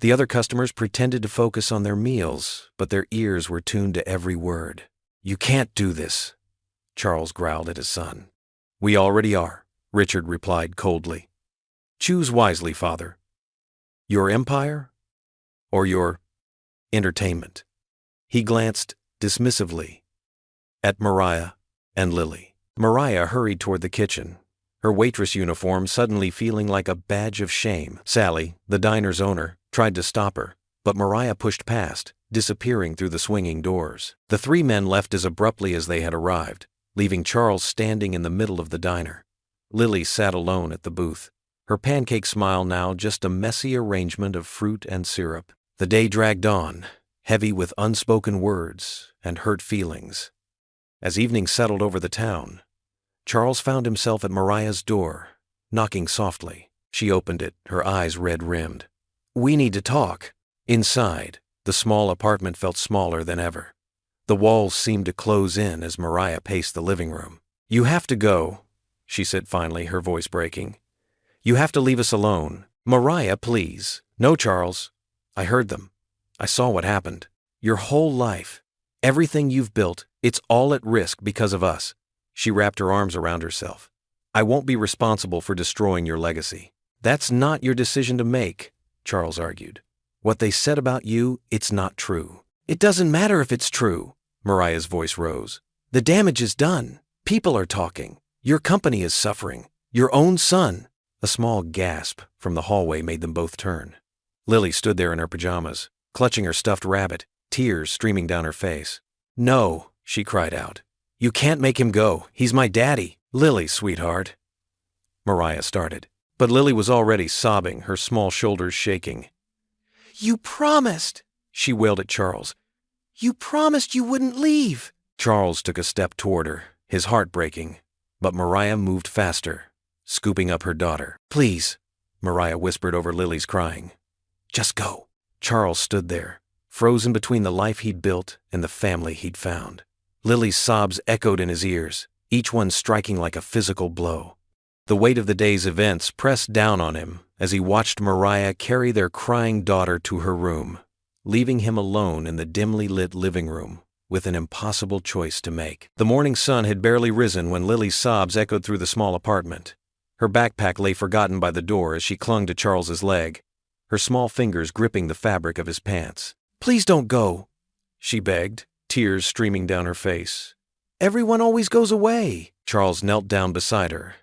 The other customers pretended to focus on their meals, but their ears were tuned to every word. "You can't do this," Charles growled at his son. "We already are," Richard replied coldly. "Choose wisely, Father. Your empire or your entertainment." He glanced dismissively at Mariah and Lily. Mariah hurried toward the kitchen, her waitress uniform suddenly feeling like a badge of shame. Sally, the diner's owner, tried to stop her, but Mariah pushed past, disappearing through the swinging doors. The three men left as abruptly as they had arrived, leaving Charles standing in the middle of the diner. Lily sat alone at the booth, her pancake smile now just a messy arrangement of fruit and syrup. The day dragged on, heavy with unspoken words and hurt feelings. As evening settled over the town, Charles found himself at Mariah's door, knocking softly. She opened it, her eyes red-rimmed. "We need to talk." Inside, the small apartment felt smaller than ever. The walls seemed to close in as Mariah paced the living room. "You have to go," she said finally, her voice breaking. "You have to leave us alone." "Mariah, please." "No, Charles. I heard them. I saw what happened. Your whole life, everything you've built, it's all at risk because of us." She wrapped her arms around herself. "I won't be responsible for destroying your legacy." "That's not your decision to make," Charles argued. "What they said about you, it's not true." "It doesn't matter if it's true," Mariah's voice rose. "The damage is done. People are talking. Your company is suffering. Your own son." A small gasp from the hallway made them both turn. Lily stood there in her pajamas, clutching her stuffed rabbit, tears streaming down her face. "No," she cried out. "You can't make him go. He's my daddy." "Lily, sweetheart." Mariah started, but Lily was already sobbing, her small shoulders shaking. "You promised," she wailed at Charles. "You promised you wouldn't leave." Charles took a step toward her, his heart breaking, but Mariah moved faster, scooping up her daughter. "Please," Mariah whispered over Lily's crying. "Just go." Charles stood there, frozen between the life he'd built and the family he'd found. Lily's sobs echoed in his ears, each one striking like a physical blow. The weight of the day's events pressed down on him as he watched Mariah carry their crying daughter to her room, leaving him alone in the dimly lit living room with an impossible choice to make. The morning sun had barely risen when Lily's sobs echoed through the small apartment. Her backpack lay forgotten by the door as she clung to Charles's leg, her small fingers gripping the fabric of his pants. "Please don't go," she begged, tears streaming down her face. "Everyone always goes away." Charles knelt down beside her,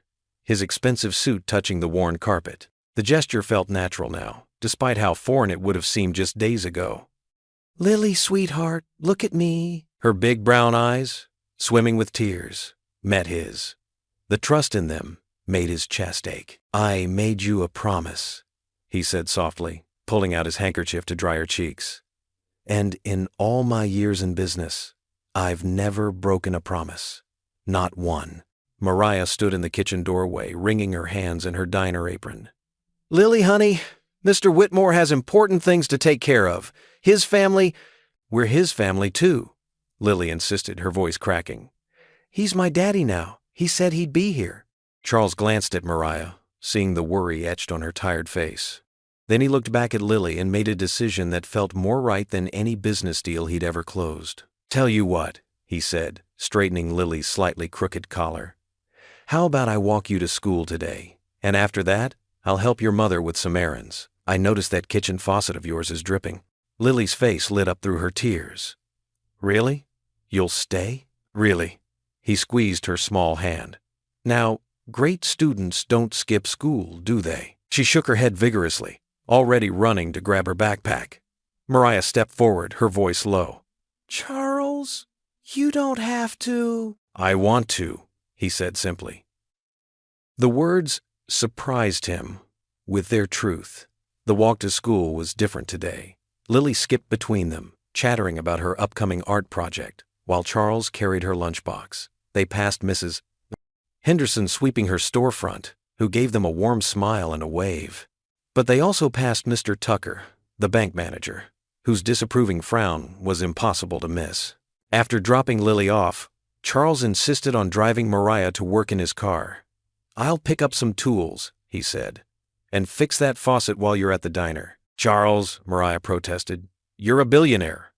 his expensive suit touching the worn carpet. The gesture felt natural now, despite how foreign it would have seemed just days ago. "Lily, sweetheart, look at me." Her big brown eyes, swimming with tears, met his. The trust in them made his chest ache. "I made you a promise," he said softly, pulling out his handkerchief to dry her cheeks. "And in all my years in business, I've never broken a promise. Not one." Mariah stood in the kitchen doorway, wringing her hands in her diner apron. "Lily, honey, Mr. Whitmore has important things to take care of. His family—" "We're his family, too," Lily insisted, her voice cracking. "He's my daddy now. He said he'd be here." Charles glanced at Mariah, seeing the worry etched on her tired face. Then he looked back at Lily and made a decision that felt more right than any business deal he'd ever closed. "Tell you what," he said, straightening Lily's slightly crooked collar. "How about I walk you to school today, and after that, I'll help your mother with some errands. I noticed that kitchen faucet of yours is dripping." Lily's face lit up through her tears. "Really? You'll stay? Really?" He squeezed her small hand. "Now, great students don't skip school, do they?" She shook her head vigorously, already running to grab her backpack. Mariah stepped forward, her voice low. "Charles, you don't have to." "I want to," he said simply. The words surprised him with their truth. The walk to school was different today. Lily skipped between them, chattering about her upcoming art project, while Charles carried her lunchbox. They passed Mrs. Henderson sweeping her storefront, who gave them a warm smile and a wave. But they also passed Mr. Tucker, the bank manager, whose disapproving frown was impossible to miss. After dropping Lily off, Charles insisted on driving Mariah to work in his car. "I'll pick up some tools," he said, "and fix that faucet while you're at the diner." "Charles," Mariah protested, "you're a billionaire.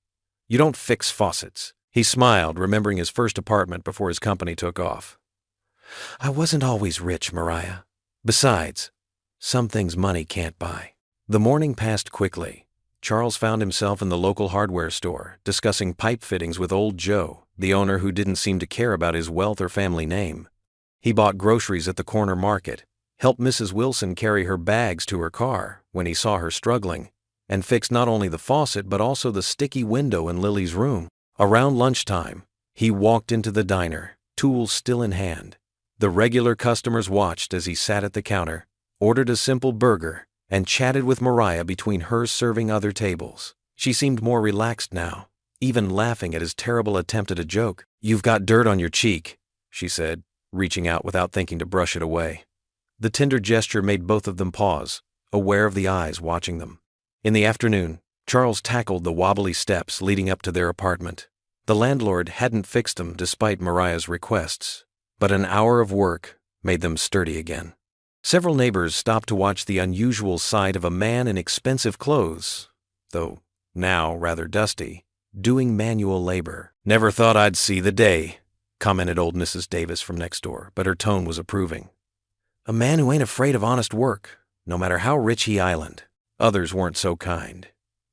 You don't fix faucets." He smiled, remembering his first apartment before his company took off. "I wasn't always rich, Mariah. Besides, some things money can't buy." The morning passed quickly. Charles found himself in the local hardware store, discussing pipe fittings with old Joe, the owner who didn't seem to care about his wealth or family name. He bought groceries at the corner market, helped Mrs. Wilson carry her bags to her car when he saw her struggling, and fixed not only the faucet but also the sticky window in Lily's room. Around lunchtime, he walked into the diner, tools still in hand. The regular customers watched as he sat at the counter, ordered a simple burger, and chatted with Mariah between her serving other tables. She seemed more relaxed now, even laughing at his terrible attempt at a joke. "You've got dirt on your cheek," she said, reaching out without thinking to brush it away. The tender gesture made both of them pause, aware of the eyes watching them. In the afternoon, Charles tackled the wobbly steps leading up to their apartment. The landlord hadn't fixed them despite Mariah's requests, but an hour of work made them sturdy again. Several neighbors stopped to watch the unusual sight of a man in expensive clothes, though now rather dusty, doing manual labor. "Never thought I'd see the day," commented old Mrs. Davis from next door, but her tone was approving. "A man who ain't afraid of honest work, no matter how rich he island." Others weren't so kind.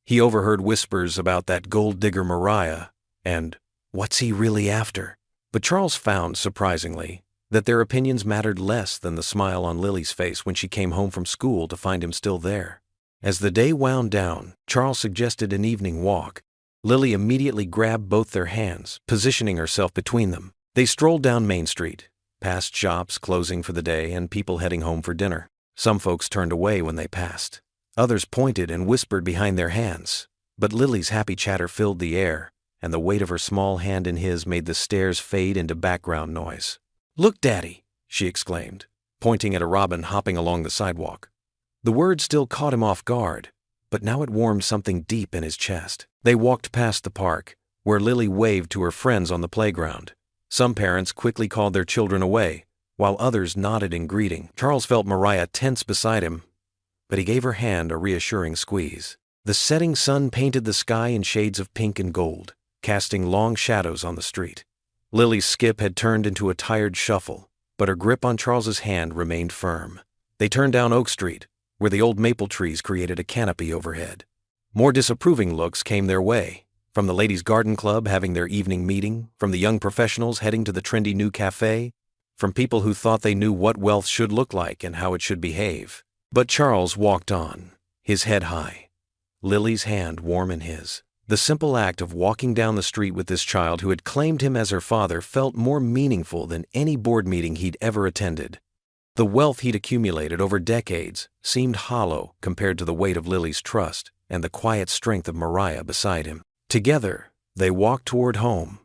He overheard whispers about that gold digger Mariah, and "what's he really after?" But Charles found, surprisingly, that their opinions mattered less than the smile on Lily's face when she came home from school to find him still there. As the day wound down, Charles suggested an evening walk. Lily immediately grabbed both their hands, positioning herself between them. They strolled down Main Street, past shops closing for the day and people heading home for dinner. Some folks turned away when they passed. Others pointed and whispered behind their hands, but Lily's happy chatter filled the air, and the weight of her small hand in his made the stairs fade into background noise. "Look, Daddy," she exclaimed, pointing at a robin hopping along the sidewalk. The word still caught him off guard, but now it warmed something deep in his chest. They walked past the park, where Lily waved to her friends on the playground. Some parents quickly called their children away, while others nodded in greeting. Charles felt Mariah tense beside him, but he gave her hand a reassuring squeeze. The setting sun painted the sky in shades of pink and gold, casting long shadows on the street. Lily's skip had turned into a tired shuffle, but her grip on Charles's hand remained firm. They turned down Oak Street, where the old maple trees created a canopy overhead. More disapproving looks came their way, from the Ladies' Garden Club having their evening meeting, from the young professionals heading to the trendy new cafe, from people who thought they knew what wealth should look like and how it should behave. But Charles walked on, his head high, Lily's hand warm in his. The simple act of walking down the street with this child who had claimed him as her father felt more meaningful than any board meeting he'd ever attended. The wealth he'd accumulated over decades seemed hollow compared to the weight of Lily's trust and the quiet strength of Mariah beside him. Together, they walked toward home.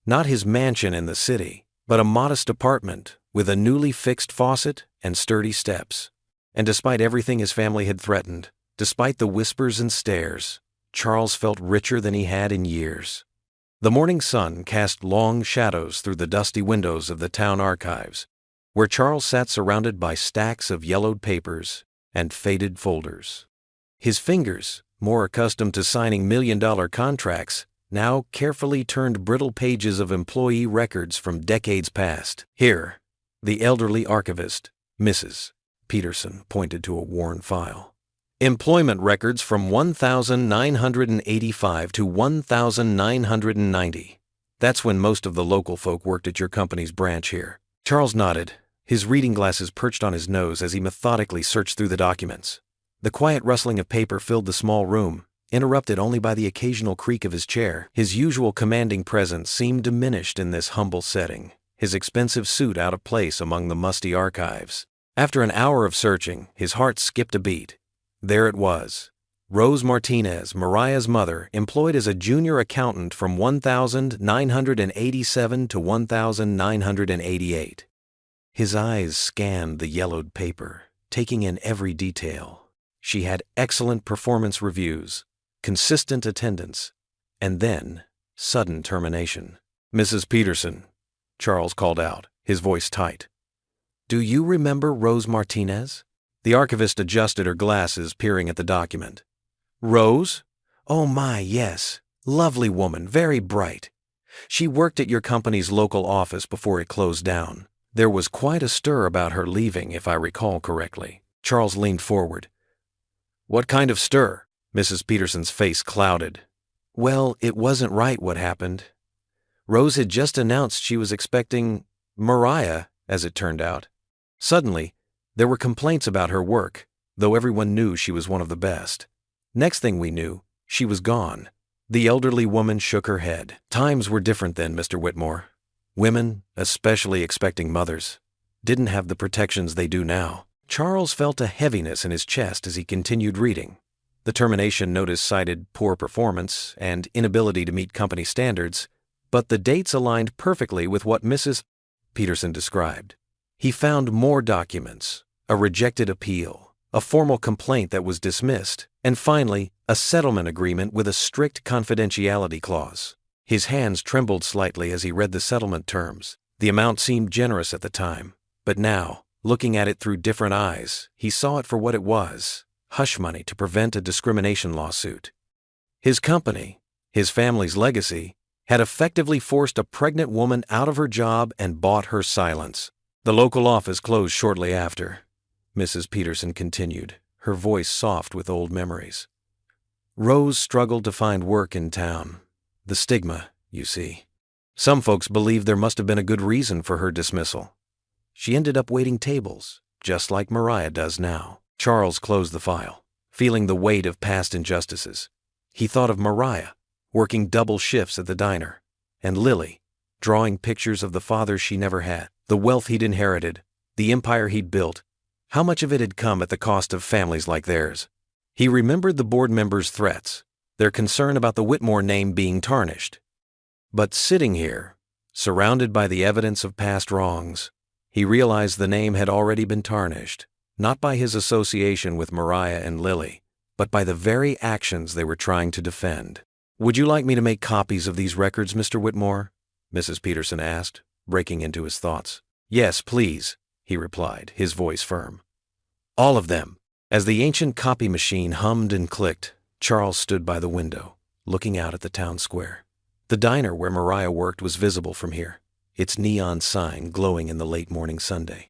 Not his mansion in the city, but a modest apartment with a newly fixed faucet and sturdy steps. And despite everything his family had threatened, despite the whispers and stares, Charles felt richer than he had in years. The morning sun cast long shadows through the dusty windows of the town archives, where Charles sat surrounded by stacks of yellowed papers and faded folders. His fingers, more accustomed to signing million-dollar contracts, now carefully turned brittle pages of employee records from decades past. Here, the elderly archivist, Mrs. Peterson, pointed to a worn file. Employment records from 1985 to 1990. That's when most of the local folk worked at your company's branch here. Charles nodded, his reading glasses perched on his nose as he methodically searched through the documents. The quiet rustling of paper filled the small room, interrupted only by the occasional creak of his chair. His usual commanding presence seemed diminished in this humble setting, his expensive suit out of place among the musty archives. After an hour of searching, his heart skipped a beat. There it was. Rose Martinez, Mariah's mother, employed as a junior accountant from 1987 to 1988. His eyes scanned the yellowed paper, taking in every detail. She had excellent performance reviews, consistent attendance, and then sudden termination. "Mrs. Peterson," Charles called out, his voice tight. "Do you remember Rose Martinez?" The archivist adjusted her glasses, peering at the document. "Rose? Oh my, yes. Lovely woman, very bright. She worked at your company's local office before it closed down. There was quite a stir about her leaving, if I recall correctly." Charles leaned forward. "What kind of stir?" Mrs. Peterson's face clouded. "Well, it wasn't right what happened. Rose had just announced she was expecting Mariah, as it turned out. Suddenly, there were complaints about her work, though everyone knew she was one of the best. Next thing we knew, she was gone." The elderly woman shook her head. "Times were different then, Mr. Whitmore. Women, especially expecting mothers, didn't have the protections they do now." Charles felt a heaviness in his chest as he continued reading. The termination notice cited poor performance and inability to meet company standards, but the dates aligned perfectly with what Mrs. Peterson described. He found more documents, a rejected appeal, a formal complaint that was dismissed, and finally, a settlement agreement with a strict confidentiality clause. His hands trembled slightly as he read the settlement terms. The amount seemed generous at the time, but now, looking at it through different eyes, he saw it for what it was: hush money to prevent a discrimination lawsuit. His company, his family's legacy, had effectively forced a pregnant woman out of her job and bought her silence. The local office closed shortly after. Mrs. Peterson continued, her voice soft with old memories. Rose struggled to find work in town. The stigma, you see. Some folks believed there must have been a good reason for her dismissal. She ended up waiting tables, just like Mariah does now. Charles closed the file, feeling the weight of past injustices. He thought of Mariah, working double shifts at the diner, and Lily, drawing pictures of the father she never had, the wealth he'd inherited, the empire he'd built. How much of it had come at the cost of families like theirs? He remembered the board members' threats, their concern about the Whitmore name being tarnished. But sitting here, surrounded by the evidence of past wrongs, he realized the name had already been tarnished, not by his association with Mariah and Lily, but by the very actions they were trying to defend. "Would you like me to make copies of these records, Mr. Whitmore?" Mrs. Peterson asked, breaking into his thoughts. "Yes, please," he replied, his voice firm. "All of them." As the ancient copy machine hummed and clicked, Charles stood by the window, looking out at the town square. The diner where Mariah worked was visible from here, its neon sign glowing in the late morning Sunday.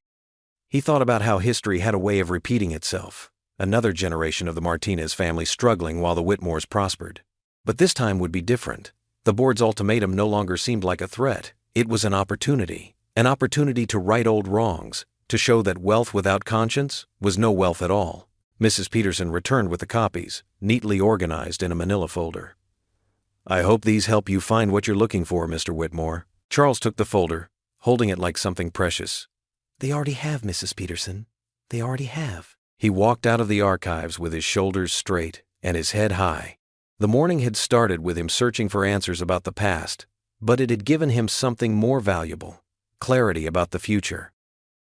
He thought about how history had a way of repeating itself, another generation of the Martinez family struggling while the Whitmores prospered. But this time would be different. The board's ultimatum no longer seemed like a threat. It was an opportunity, An opportunity to right old wrongs, to show that wealth without conscience was no wealth at all. Mrs. Peterson returned with the copies, neatly organized in a manila folder. "I hope these help you find what you're looking for, Mr. Whitmore." Charles took the folder, holding it like something precious. "They already have, Mrs. Peterson. They already have." He walked out of the archives with his shoulders straight and his head high. The morning had started with him searching for answers about the past, but it had given him something more valuable: clarity about the future.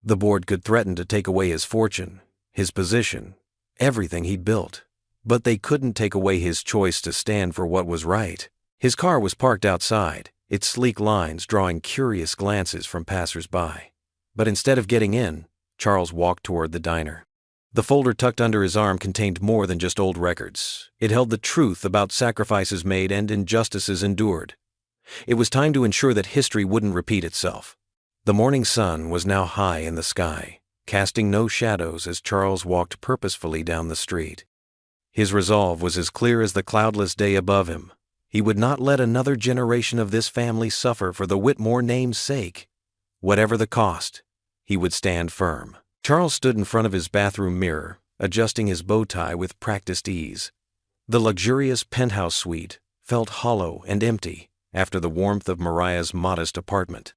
The board could threaten to take away his fortune, his position, everything he'd built, but they couldn't take away his choice to stand for what was right. His car was parked outside, its sleek lines drawing curious glances from passers-by. But instead of getting in, Charles walked toward the diner. The folder tucked under his arm contained more than just old records. It held the truth about sacrifices made and injustices endured. It was time to ensure that history wouldn't repeat itself. The morning sun was now high in the sky, casting no shadows as Charles walked purposefully down the street. His resolve was as clear as the cloudless day above him. He would not let another generation of this family suffer for the Whitmore name's sake. Whatever the cost, he would stand firm. Charles stood in front of his bathroom mirror, adjusting his bow tie with practiced ease. The luxurious penthouse suite felt hollow and empty after the warmth of Mariah's modest apartment.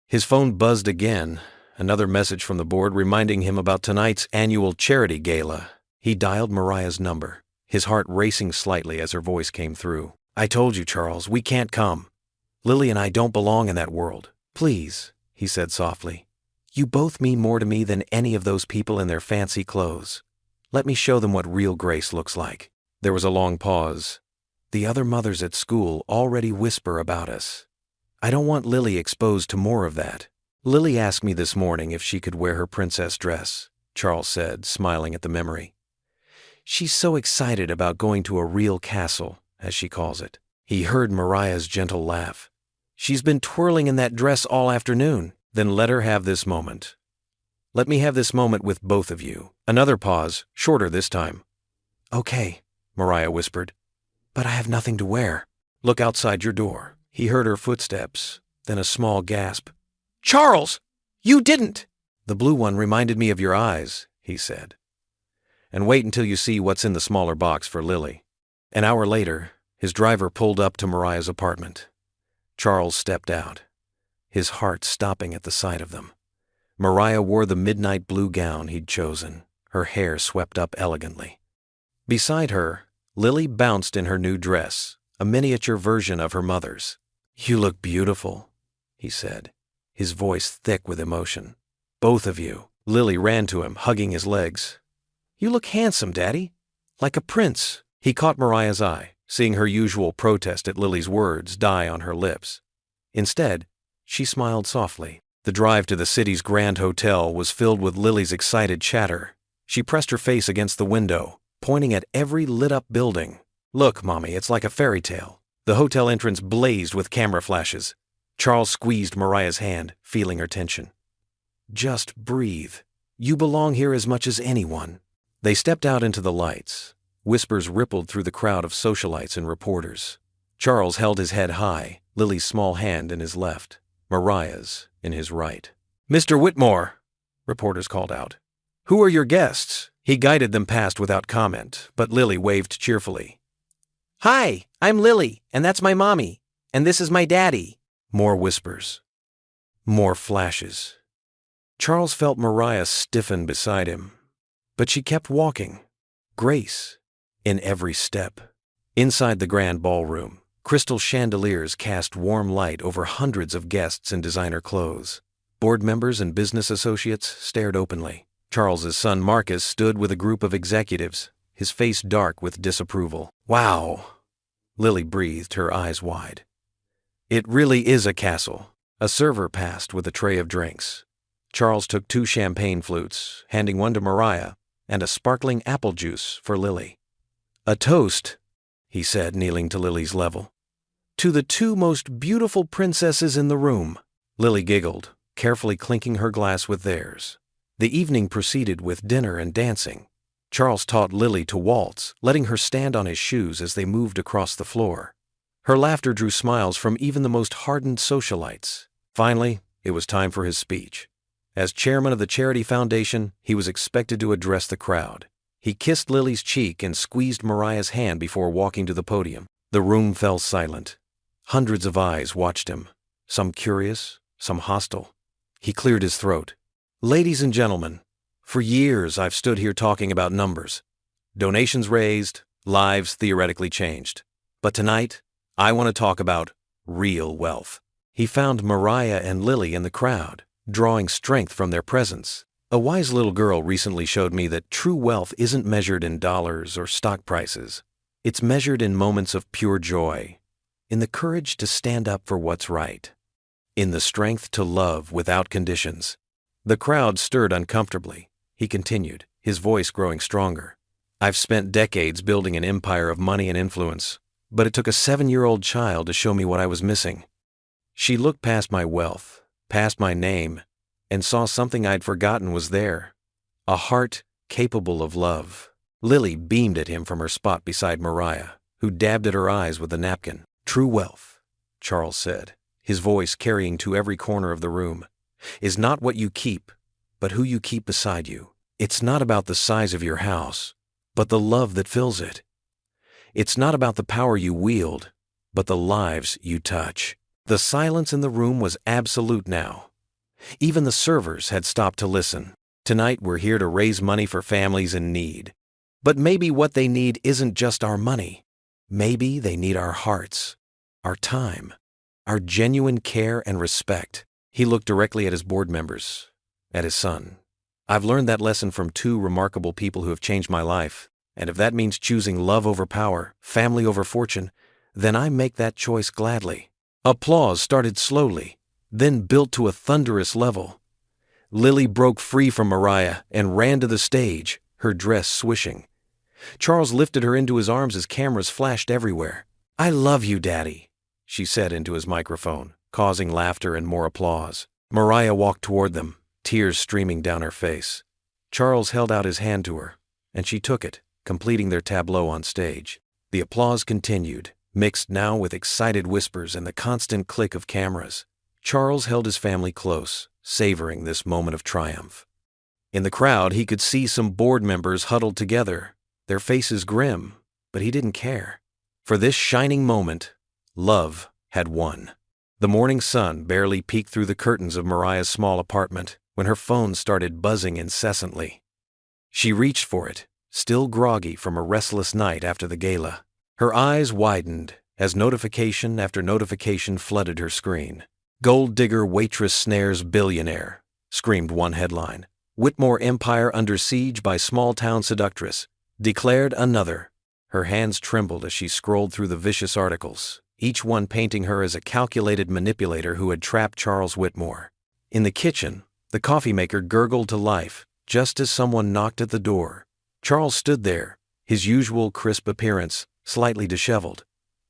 His phone buzzed again, another message from the board reminding him about tonight's annual charity gala. He dialed Mariah's number, his heart racing slightly as her voice came through. "I told you, Charles, we can't come. Lily and I don't belong in that world. Please," he said softly. "You both mean more to me than any of those people in their fancy clothes. Let me show them what real grace looks like." There was a long pause. "The other mothers at school already whisper about us. I don't want Lily exposed to more of that. Lily asked me this morning if she could wear her princess dress," Charles said, smiling at the memory. "She's so excited about going to a real castle, as she calls it." He heard Mariah's gentle laugh. "She's been twirling in that dress all afternoon." "Then let her have this moment. Let me have this moment with both of you." Another pause, shorter this time. "Okay," Mariah whispered, "but I have nothing to wear." "Look outside your door." He heard her footsteps, then a small gasp. "Charles! You didn't!" "The blue one reminded me of your eyes," he said. "And wait until you see what's in the smaller box for Lily." An hour later, his driver pulled up to Mariah's apartment. Charles stepped out, his heart stopping at the sight of them. Mariah wore the midnight blue gown he'd chosen, her hair swept up elegantly. Beside her, Lily bounced in her new dress, a miniature version of her mother's. "You look beautiful," he said, his voice thick with emotion. "Both of you." Lily ran to him, hugging his legs. "You look handsome, Daddy. Like a prince." He caught Mariah's eye, seeing her usual protest at Lily's words die on her lips. Instead, she smiled softly. The drive to the city's grand hotel was filled with Lily's excited chatter. She pressed her face against the window, pointing at every lit-up building. "Look, Mommy, it's like a fairy tale." The hotel entrance blazed with camera flashes. Charles squeezed Mariah's hand, feeling her tension. "Just breathe. You belong here as much as anyone." They stepped out into the lights. Whispers rippled through the crowd of socialites and reporters. Charles held his head high, Lily's small hand in his left, Mariah's in his right. "Mr. Whitmore," reporters called out. "Who are your guests?" He guided them past without comment, but Lily waved cheerfully. "Hi, I'm Lily, and that's my mommy, and this is my daddy." More whispers. More flashes. Charles felt Mariah stiffen beside him, but she kept walking. Grace in every step. Inside the grand ballroom, crystal chandeliers cast warm light over hundreds of guests in designer clothes. Board members and business associates stared openly. Charles's son Marcus stood with a group of executives, his face dark with disapproval. "Wow," Lily breathed, her eyes wide. "It really is a castle." A server passed with a tray of drinks. Charles took 2 champagne flutes, handing one to Mariah, and a sparkling apple juice for Lily. "A toast," he said, kneeling to Lily's level, "to the 2 most beautiful princesses in the room." Lily giggled, carefully clinking her glass with theirs. The evening proceeded with dinner and dancing. Charles taught Lily to waltz, letting her stand on his shoes as they moved across the floor. Her laughter drew smiles from even the most hardened socialites. Finally, It was time for his speech. As chairman of the charity foundation, he was expected to address the crowd. He kissed Lily's cheek and squeezed Mariah's hand before walking to the podium. The room fell silent. Hundreds of eyes watched him, some curious, some hostile. He cleared his throat. Ladies and gentlemen, for years I've stood here talking about numbers. Donations raised, lives theoretically changed. But tonight, I want to talk about real wealth. He found Mariah and Lily in the crowd, drawing strength from their presence. A wise little girl recently showed me that true wealth isn't measured in dollars or stock prices. It's measured in moments of pure joy, in the courage to stand up for what's right, in the strength to love without conditions. The crowd stirred uncomfortably. He continued, his voice growing stronger. I've spent decades building an empire of money and influence, but it took a 7-year-old child to show me what I was missing. She looked past my wealth, past my name, and saw something I'd forgotten was there. A heart capable of love. Lily beamed at him from her spot beside Mariah, who dabbed at her eyes with a napkin. True wealth, Charles said, his voice carrying to every corner of the room, is not what you keep, but who you keep beside you. It's not about the size of your house, but the love that fills it. It's not about the power you wield, but the lives you touch. The silence in the room was absolute now. Even the servers had stopped to listen. Tonight we're here to raise money for families in need. But maybe what they need isn't just our money. Maybe they need our hearts, our time, our genuine care and respect. He looked directly at his board members, at his son. I've learned that lesson from 2 remarkable people who have changed my life. And if that means choosing love over power, family over fortune, then I make that choice gladly. Applause started slowly, then built to a thunderous level. Lily broke free from Mariah and ran to the stage, her dress swishing. Charles lifted her into his arms as cameras flashed everywhere. I love you, Daddy, she said into his microphone, causing laughter and more applause. Mariah walked toward them, tears streaming down her face. Charles held out his hand to her, and she took it, completing their tableau on stage. The applause continued, mixed now with excited whispers and the constant click of cameras. Charles held his family close, savoring this moment of triumph. In the crowd, he could see some board members huddled together, their faces grim, but he didn't care. For this shining moment, love had won. The morning sun barely peeked through the curtains of Mariah's small apartment when her phone started buzzing incessantly. She reached for it, still groggy from a restless night after the gala. Her eyes widened as notification after notification flooded her screen. Gold digger waitress snares billionaire, screamed one headline. Whitmore empire under siege by small-town seductress, declared another. Her hands trembled as she scrolled through the vicious articles, each one painting her as a calculated manipulator who had trapped Charles Whitmore. In the kitchen, the coffee maker gurgled to life, just as someone knocked at the door. Charles stood there, his usual crisp appearance, slightly disheveled.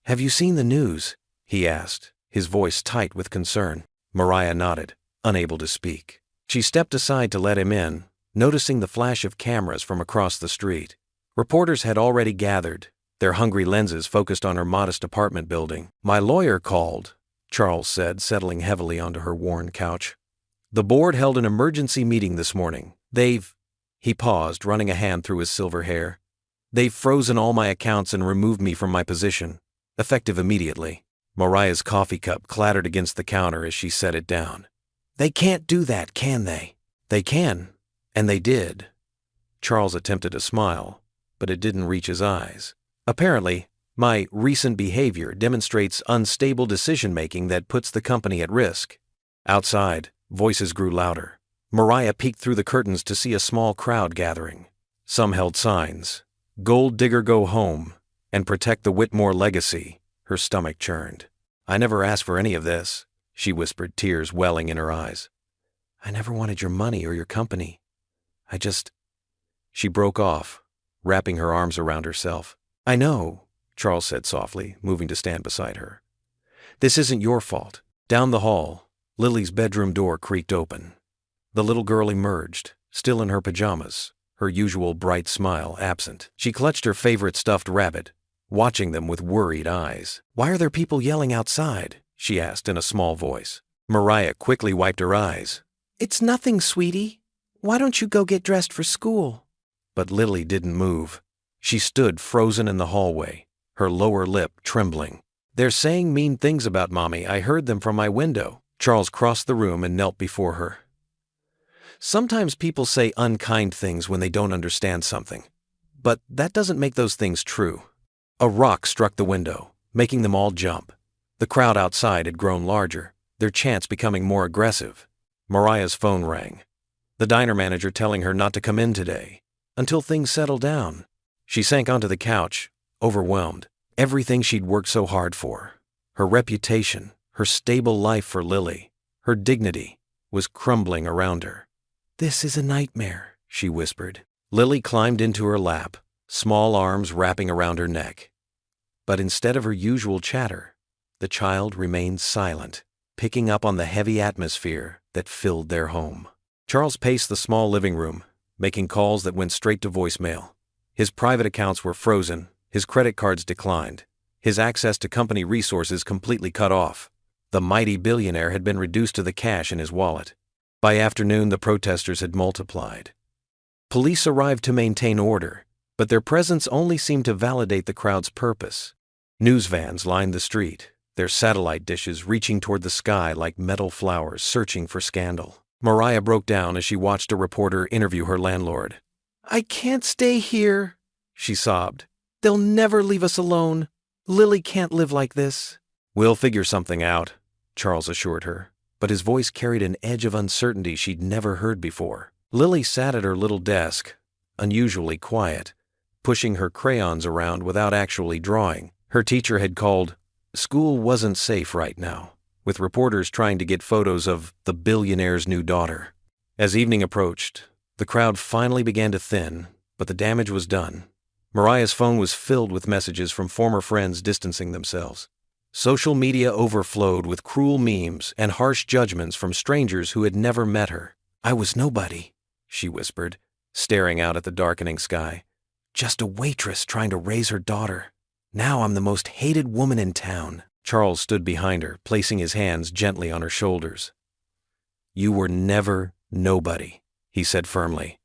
Have you seen the news? He asked, his voice tight with concern. Mariah nodded, unable to speak. She stepped aside to let him in, noticing the flash of cameras from across the street. Reporters had already gathered, their hungry lenses focused on her modest apartment building. My lawyer called, Charles said, settling heavily onto her worn couch. The board held an emergency meeting this morning. He paused, running a hand through his silver hair. They've frozen all my accounts and removed me from my position, effective immediately. Mariah's coffee cup clattered against the counter as she set it down. They can't do that, can they? They can, and they did. Charles attempted a smile, but it didn't reach his eyes. Apparently, my recent behavior demonstrates unstable decision-making that puts the company at risk. Outside, voices grew louder. Mariah peeked through the curtains to see a small crowd gathering. Some held signs, "Gold Digger Go Home," and "Protect the Whitmore Legacy." Her stomach churned. I never asked for any of this, she whispered, tears welling in her eyes. I never wanted your money or your company. She broke off, wrapping her arms around herself. I know, Charles said softly, moving to stand beside her. This isn't your fault. Down the hall, Lily's bedroom door creaked open. The little girl emerged, still in her pajamas, her usual bright smile absent. She clutched her favorite stuffed rabbit, watching them with worried eyes. Why are there people yelling outside? She asked in a small voice. Mariah quickly wiped her eyes. "It's nothing, sweetie. Why don't you go get dressed for school?" But Lily didn't move. She stood frozen in the hallway, her lower lip trembling. "They're saying mean things about Mommy. I heard them from my window." Charles crossed the room and knelt before her. "Sometimes people say unkind things when they don't understand something. But that doesn't make those things true." A rock struck the window, making them all jump. The crowd outside had grown larger, their chants becoming more aggressive. Mariah's phone rang. The diner manager telling her not to come in today, until things settled down. She sank onto the couch, overwhelmed. Everything she'd worked so hard for, her reputation, her stable life for Lily, her dignity, was crumbling around her. "This is a nightmare," she whispered. Lily climbed into her lap, small arms wrapping around her neck. But instead of her usual chatter, the child remained silent, picking up on the heavy atmosphere that filled their home. Charles paced the small living room, making calls that went straight to voicemail. His private accounts were frozen, his credit cards declined, his access to company resources completely cut off. The mighty billionaire had been reduced to the cash in his wallet. By afternoon, the protesters had multiplied. Police arrived to maintain order, but their presence only seemed to validate the crowd's purpose. News vans lined the street, their satellite dishes reaching toward the sky like metal flowers searching for scandal. Mariah broke down as she watched a reporter interview her landlord. "I can't stay here," she sobbed. "They'll never leave us alone. Lily can't live like this." "We'll figure something out," Charles assured her, but his voice carried an edge of uncertainty she'd never heard before. Lily sat at her little desk, unusually quiet, pushing her crayons around without actually drawing. Her teacher had called. School wasn't safe right now, with reporters trying to get photos of the billionaire's new daughter. As evening approached, the crowd finally began to thin, but the damage was done. Mariah's phone was filled with messages from former friends distancing themselves. Social media overflowed with cruel memes and harsh judgments from strangers who had never met her. "I was nobody," she whispered, staring out at the darkening sky. "Just a waitress trying to raise her daughter. Now I'm the most hated woman in town." Charles stood behind her, placing his hands gently on her shoulders. "You were never nobody," he said firmly.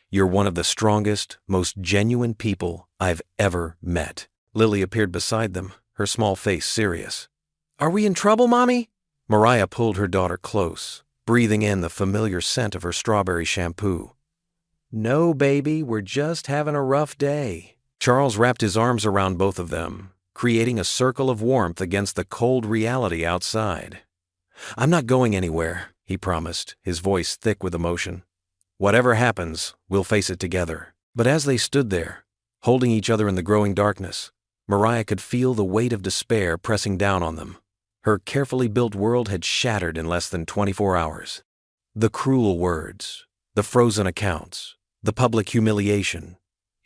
"You're one of the strongest, most genuine people I've ever met." Lily appeared beside them, her small face serious. "Are we in trouble, Mommy?" Mariah pulled her daughter close, breathing in the familiar scent of her strawberry shampoo. "No, baby, we're just having a rough day." Charles wrapped his arms around both of them, creating a circle of warmth against the cold reality outside. "I'm not going anywhere," he promised, his voice thick with emotion. "Whatever happens, we'll face it together." But as they stood there, holding each other in the growing darkness, Mariah could feel the weight of despair pressing down on them. Her carefully built world had shattered in less than 24 hours. The cruel words, the frozen accounts, the public humiliation.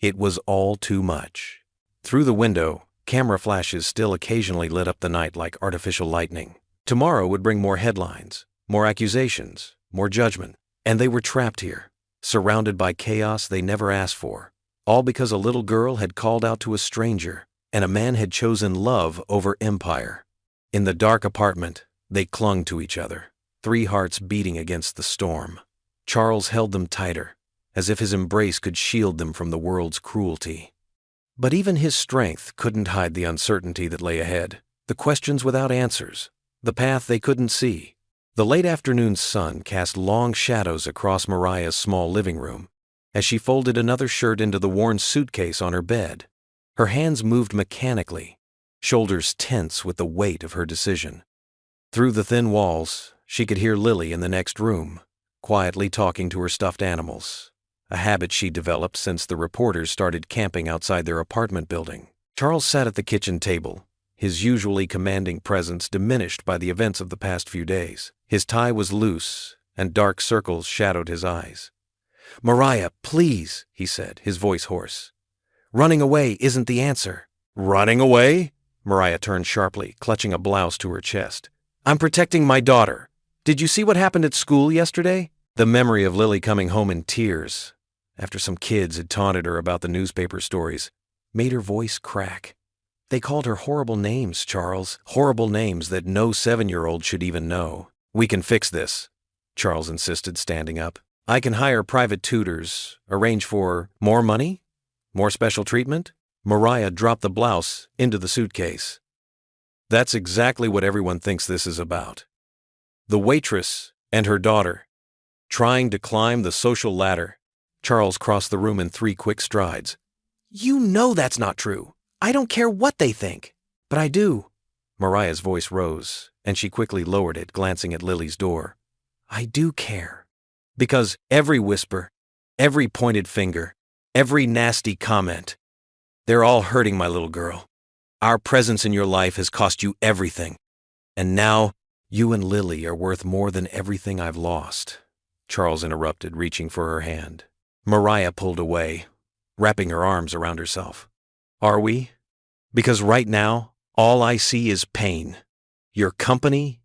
It was all too much. Through the window, camera flashes still occasionally lit up the night like artificial lightning. Tomorrow would bring more headlines, more accusations, more judgment. And they were trapped here, surrounded by chaos they never asked for, all because a little girl had called out to a stranger, and a man had chosen love over empire. In the dark apartment, they clung to each other, 3 hearts beating against the storm. Charles held them tighter, as if his embrace could shield them from the world's cruelty. But even his strength couldn't hide the uncertainty that lay ahead, the questions without answers, the path they couldn't see. The late afternoon sun cast long shadows across Mariah's small living room as she folded another shirt into the worn suitcase on her bed. Her hands moved mechanically, shoulders tense with the weight of her decision. Through the thin walls, she could hear Lily in the next room, quietly talking to her stuffed animals, a habit she developed since the reporters started camping outside their apartment building. Charles sat at the kitchen table, his usually commanding presence diminished by the events of the past few days. His tie was loose, and dark circles shadowed his eyes. "Mariah, please," he said, his voice hoarse. "Running away isn't the answer." "Running away?" Mariah turned sharply, clutching a blouse to her chest. "I'm protecting my daughter. Did you see what happened at school yesterday?" The memory of Lily coming home in tears, after some kids had taunted her about the newspaper stories, made her voice crack. "They called her horrible names, Charles, horrible names that no 7-year-old should even know. We can fix this, Charles insisted, standing up. I can hire private tutors, arrange for more money, more special treatment. Mariah dropped the blouse into the suitcase. That's exactly what everyone thinks this is about. The waitress and her daughter, trying to climb the social ladder. Charles crossed the room in 3 quick strides. You know that's not true. I don't care what they think. But I do. Mariah's voice rose, and she quickly lowered it, glancing at Lily's door. I do care. Because every whisper, every pointed finger, every nasty comment, they're all hurting my little girl. Our presence in your life has cost you everything. And now, you and Lily are worth more than everything I've lost. Charles interrupted, reaching for her hand. Mariah pulled away, wrapping her arms around herself. Are we? Because right now, all I see is pain. Your company,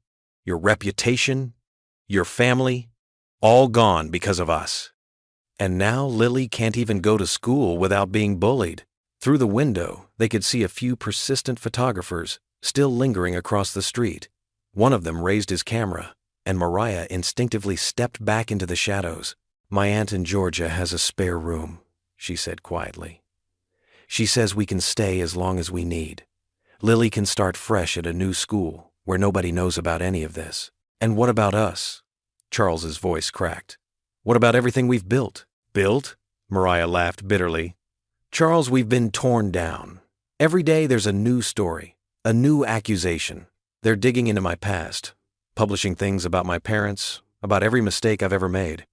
your reputation, your family, all gone because of us. And now Lily can't even go to school without being bullied. Through the window, they could see a few persistent photographers still lingering across the street. One of them raised his camera, and Mariah instinctively stepped back into the shadows. My aunt in Georgia has a spare room, she said quietly. She says we can stay as long as we need. Lily can start fresh at a new school where nobody knows about any of this. And what about us? Charles's voice cracked. What about everything we've built? Built? Mariah laughed bitterly. Charles, we've been torn down. Every day there's a new story, a new accusation. They're digging into my past, publishing things about my parents, about every mistake I've ever made.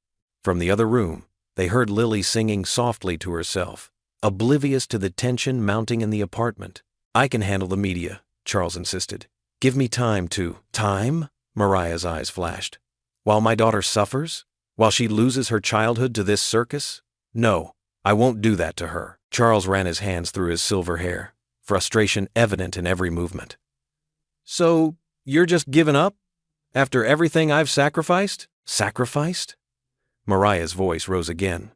From the other room, they heard Lily singing softly to herself, oblivious to the tension mounting in the apartment. I can handle the media, Charles insisted. Give me time to… Time? Mariah's eyes flashed. While my daughter suffers? While she loses her childhood to this circus? No, I won't do that to her. Charles ran his hands through his silver hair, frustration evident in every movement. So, you're just giving up? After everything I've sacrificed? Sacrificed? Mariah's voice rose again.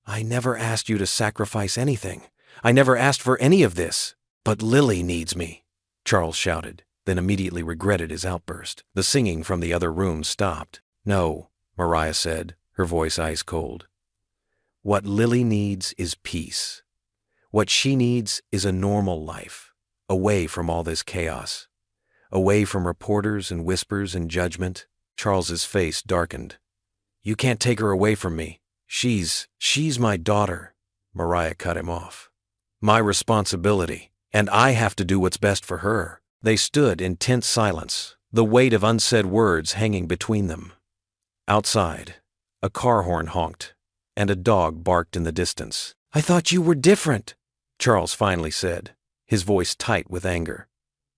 I never asked you to sacrifice anything. I never asked for any of this. But Lily needs me, Charles shouted, then immediately regretted his outburst. The singing from the other room stopped. No, Mariah said, her voice ice cold. What Lily needs is peace. What she needs is a normal life, away from all this chaos, away from reporters and whispers and judgment. Charles's face darkened. You can't take her away from me. She's my daughter. Mariah cut him off. My responsibility. And I have to do what's best for her. They stood in tense silence, the weight of unsaid words hanging between them. Outside, a car horn honked, and a dog barked in the distance. I thought you were different, Charles finally said, his voice tight with anger.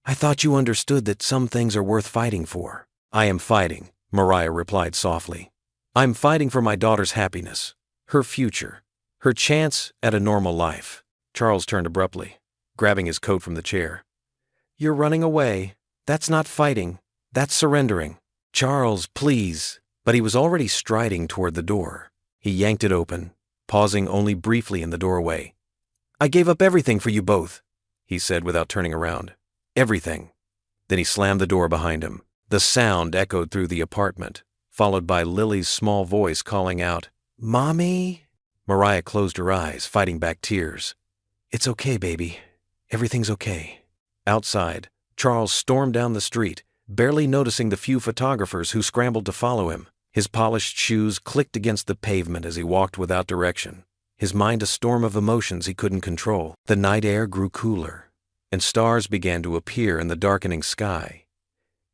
I thought you understood that some things are worth fighting for. I am fighting, Mariah replied softly. I'm fighting for my daughter's happiness, her future, her chance at a normal life. Charles turned abruptly, grabbing his coat from the chair. You're running away. That's not fighting. That's surrendering. Charles, please. But he was already striding toward the door. He yanked it open, pausing only briefly in the doorway. I gave up everything for you both, he said without turning around. Everything. Then he slammed the door behind him. The sound echoed through the apartment, followed by Lily's small voice calling out, Mommy? Mariah closed her eyes, fighting back tears. It's okay, baby. Everything's okay. Outside, Charles stormed down the street, barely noticing the few photographers who scrambled to follow him. His polished shoes clicked against the pavement as he walked without direction, his mind a storm of emotions he couldn't control. The night air grew cooler, and stars began to appear in the darkening sky.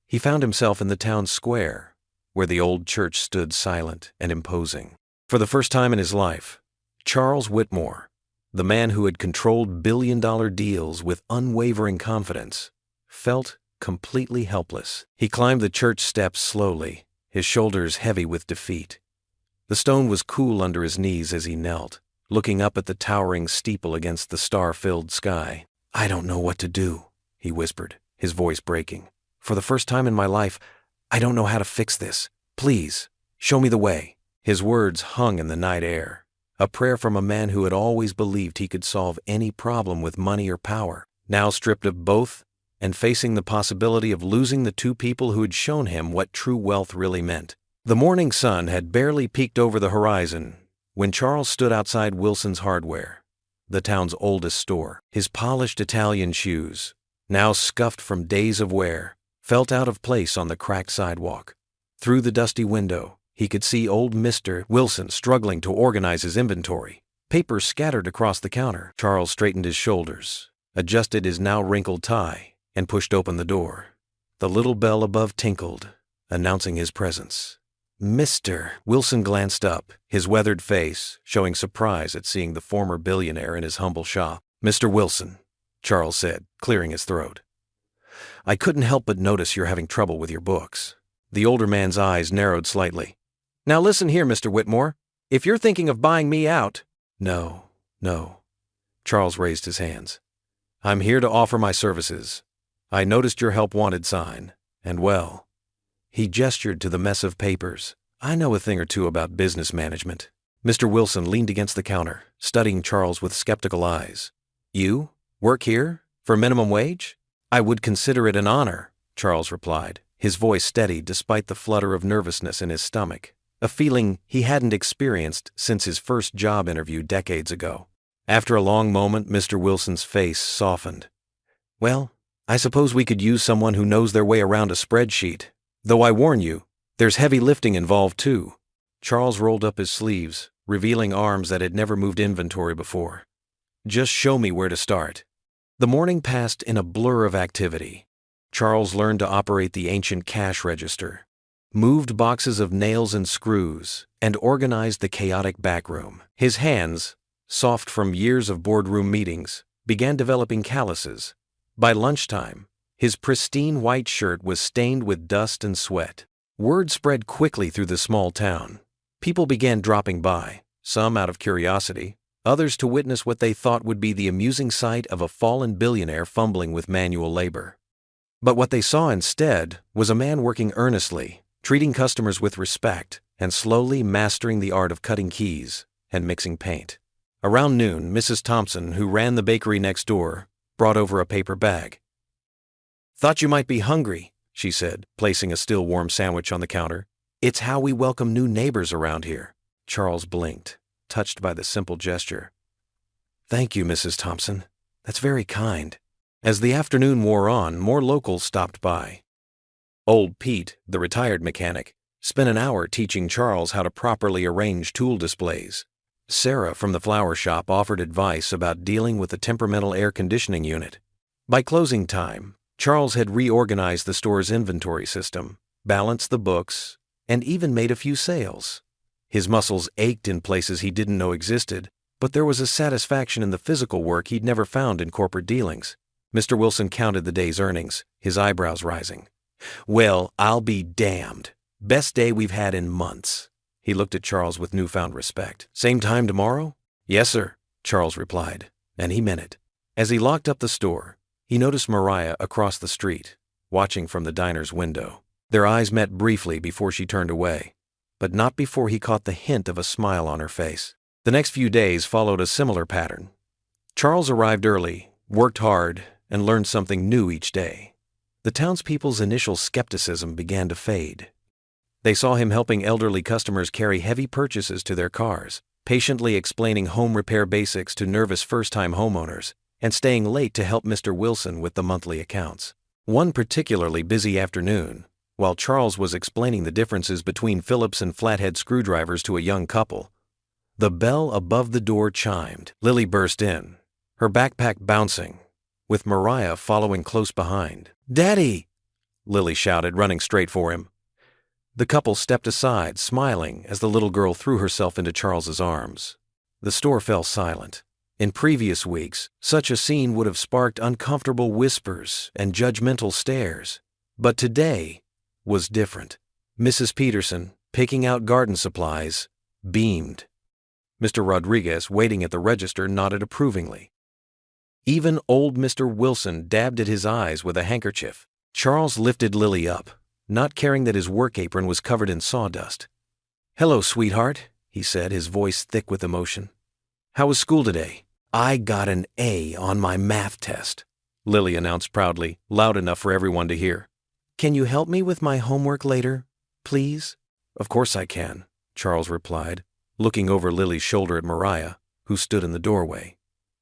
He found himself in the town square, where the old church stood silent and imposing. For the first time in his life, Charles Whitmore, the man who had controlled billion-dollar deals with unwavering confidence, felt completely helpless. He climbed the church steps slowly, his shoulders heavy with defeat. The stone was cool under his knees as he knelt, looking up at the towering steeple against the star-filled sky. I don't know what to do, he whispered, his voice breaking. For the first time in my life, I don't know how to fix this. Please, show me the way. His words hung in the night air, a prayer from a man who had always believed he could solve any problem with money or power. Now stripped of both, and facing the possibility of losing the two people who had shown him what true wealth really meant. The morning sun had barely peeked over the horizon when Charles stood outside Wilson's Hardware, the town's oldest store. His polished Italian shoes, now scuffed from days of wear, felt out of place on the cracked sidewalk. Through the dusty window, he could see old Mr. Wilson struggling to organize his inventory, papers scattered across the counter. Charles straightened his shoulders, adjusted his now wrinkled tie, and pushed open the door. The little bell above tinkled, announcing his presence. Mr. Wilson glanced up, his weathered face showing surprise at seeing the former billionaire in his humble shop. "Mr. Wilson," Charles said, clearing his throat. "I couldn't help but notice you're having trouble with your books." The older man's eyes narrowed slightly. "Now listen here, Mr. Whitmore. If you're thinking of buying me out—" No. Charles raised his hands. "I'm here to offer my services. I noticed your help wanted sign, and well," he gestured to the mess of papers, "I know a thing or two about business management." Mr. Wilson leaned against the counter, studying Charles with skeptical eyes. "You? Work here? For minimum wage?" "I would consider it an honor," Charles replied, his voice steady despite the flutter of nervousness in his stomach, a feeling he hadn't experienced since his first job interview decades ago. After a long moment, Mr. Wilson's face softened. "Well, I suppose we could use someone who knows their way around a spreadsheet. Though I warn you, there's heavy lifting involved too." Charles rolled up his sleeves, revealing arms that had never moved inventory before. "Just show me where to start." The morning passed in a blur of activity. Charles learned to operate the ancient cash register, moved boxes of nails and screws, and organized the chaotic backroom. His hands, soft from years of boardroom meetings, began developing calluses. By lunchtime, his pristine white shirt was stained with dust and sweat. Word spread quickly through the small town. People began dropping by, some out of curiosity, others to witness what they thought would be the amusing sight of a fallen billionaire fumbling with manual labor. But what they saw instead was a man working earnestly, treating customers with respect, and slowly mastering the art of cutting keys and mixing paint. Around noon, Mrs. Thompson, who ran the bakery next door, brought over a paper bag. "Thought you might be hungry," she said, placing a still warm sandwich on the counter. "It's how we welcome new neighbors around here." Charles blinked, touched by the simple gesture. "Thank you, Mrs. Thompson. That's very kind." As the afternoon wore on, more locals stopped by. Old Pete, the retired mechanic, spent an hour teaching Charles how to properly arrange tool displays. Sarah from the flower shop offered advice about dealing with the temperamental air conditioning unit. By closing time, Charles had reorganized the store's inventory system, balanced the books, and even made a few sales. His muscles ached in places he didn't know existed, but there was a satisfaction in the physical work he'd never found in corporate dealings. Mr. Wilson counted the day's earnings, his eyebrows rising. "Well, I'll be damned. Best day we've had in months." He looked at Charles with newfound respect. "Same time tomorrow?" "Yes, sir," Charles replied, and he meant it. As he locked up the store, he noticed Mariah across the street, watching from the diner's window. Their eyes met briefly before she turned away, but not before he caught the hint of a smile on her face. The next few days followed a similar pattern. Charles arrived early, worked hard, and learned something new each day. The townspeople's initial skepticism began to fade. They saw him helping elderly customers carry heavy purchases to their cars, patiently explaining home repair basics to nervous first-time homeowners, and staying late to help Mr. Wilson with the monthly accounts. One particularly busy afternoon, while Charles was explaining the differences between Phillips and flathead screwdrivers to a young couple, the bell above the door chimed. Lily burst in, her backpack bouncing, with Mariah following close behind. "Daddy!" Lily shouted, running straight for him. The couple stepped aside, smiling as the little girl threw herself into Charles's arms. The store fell silent. In previous weeks, such a scene would have sparked uncomfortable whispers and judgmental stares. But today was different. Mrs. Peterson, picking out garden supplies, beamed. Mr. Rodriguez, waiting at the register, nodded approvingly. Even old Mr. Wilson dabbed at his eyes with a handkerchief. Charles lifted Lily up, not caring that his work apron was covered in sawdust. "Hello, sweetheart," he said, his voice thick with emotion. "How was school today?" "I got an A on my math test." Lily announced proudly, loud enough for everyone to hear. "Can you help me with my homework later, please?" "Of course I can," Charles replied, looking over Lily's shoulder at Mariah, who stood in the doorway.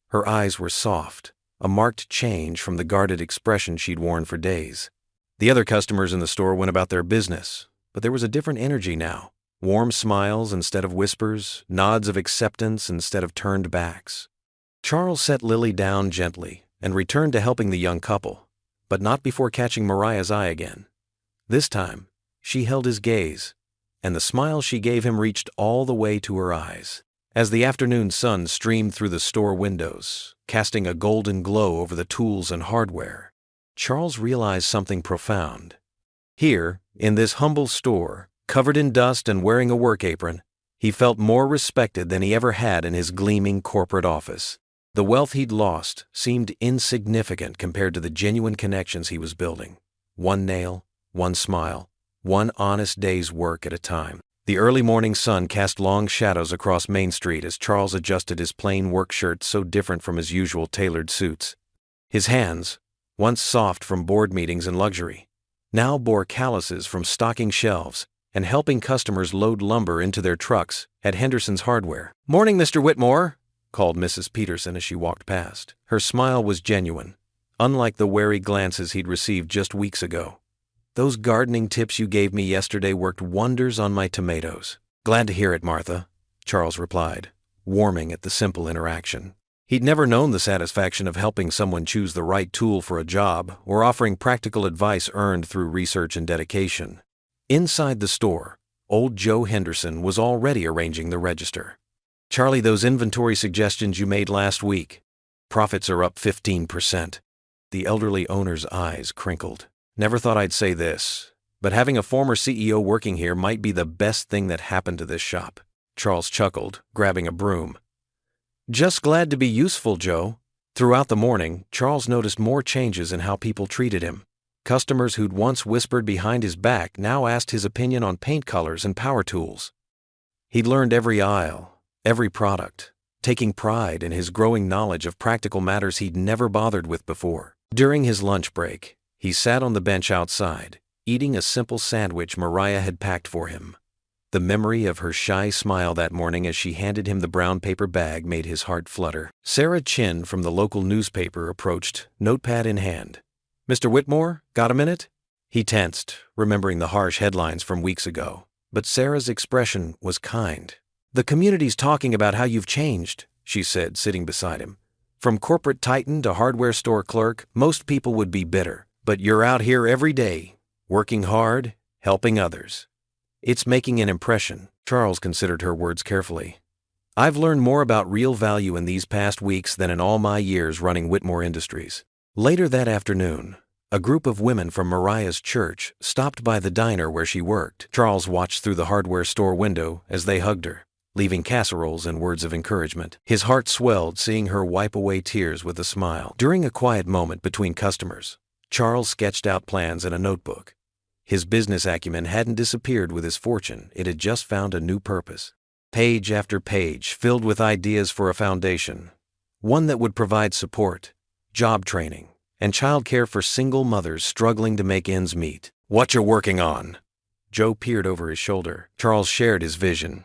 Her eyes were soft, a marked change from the guarded expression she'd worn for days. The other customers in the store went about their business, but there was a different energy now. Warm smiles instead of whispers, nods of acceptance instead of turned backs. Charles set Lily down gently and returned to helping the young couple, but not before catching Mariah's eye again. This time, she held his gaze, and the smile she gave him reached all the way to her eyes. As the afternoon sun streamed through the store windows, casting a golden glow over the tools and hardware, Charles realized something profound. Here, in this humble store, covered in dust and wearing a work apron, he felt more respected than he ever had in his gleaming corporate office. The wealth he'd lost seemed insignificant compared to the genuine connections he was building. One nail, one smile, one honest day's work at a time. The early morning sun cast long shadows across Main Street as Charles adjusted his plain work shirt so different from his usual tailored suits. His hands, once soft from board meetings and luxury, now bore calluses from stocking shelves and helping customers load lumber into their trucks at Henderson's Hardware. "Morning, Mr. Whitmore," called Mrs. Peterson as she walked past. Her smile was genuine, unlike the wary glances he'd received just weeks ago. "Those gardening tips you gave me yesterday worked wonders on my tomatoes." "Glad to hear it, Martha," Charles replied, warming at the simple interaction. He'd never known the satisfaction of helping someone choose the right tool for a job or offering practical advice earned through research and dedication. Inside the store, old Joe Henderson was already arranging the register. "Charlie, those inventory suggestions you made last week. Profits are up 15%. The elderly owner's eyes crinkled. "Never thought I'd say this, but having a former CEO working here might be the best thing that happened to this shop." Charles chuckled, grabbing a broom. "Just glad to be useful, Joe." Throughout the morning, Charles noticed more changes in how people treated him. Customers who'd once whispered behind his back now asked his opinion on paint colors and power tools. He'd learned every aisle, every product, taking pride in his growing knowledge of practical matters he'd never bothered with before. During his lunch break, he sat on the bench outside, eating a simple sandwich Mariah had packed for him. The memory of her shy smile that morning as she handed him the brown paper bag made his heart flutter. Sarah Chin from the local newspaper approached, notepad in hand. "Mr. Whitmore, got a minute?" He tensed, remembering the harsh headlines from weeks ago, but Sarah's expression was kind. "The community's talking about how you've changed," she said, sitting beside him. "From corporate titan to hardware store clerk, most people would be bitter. But you're out here every day, working hard, helping others. It's making an impression." Charles considered her words carefully. "I've learned more about real value in these past weeks than in all my years running Whitmore Industries." Later that afternoon, a group of women from Mariah's church stopped by the diner where she worked. Charles watched through the hardware store window as they hugged her, leaving casseroles and words of encouragement. His heart swelled seeing her wipe away tears with a smile. During a quiet moment between customers, Charles sketched out plans in a notebook. His business acumen hadn't disappeared with his fortune, it had just found a new purpose. Page after page filled with ideas for a foundation, one that would provide support, job training, and childcare for single mothers struggling to make ends meet. "What you're working on?" Joe peered over his shoulder. Charles shared his vision,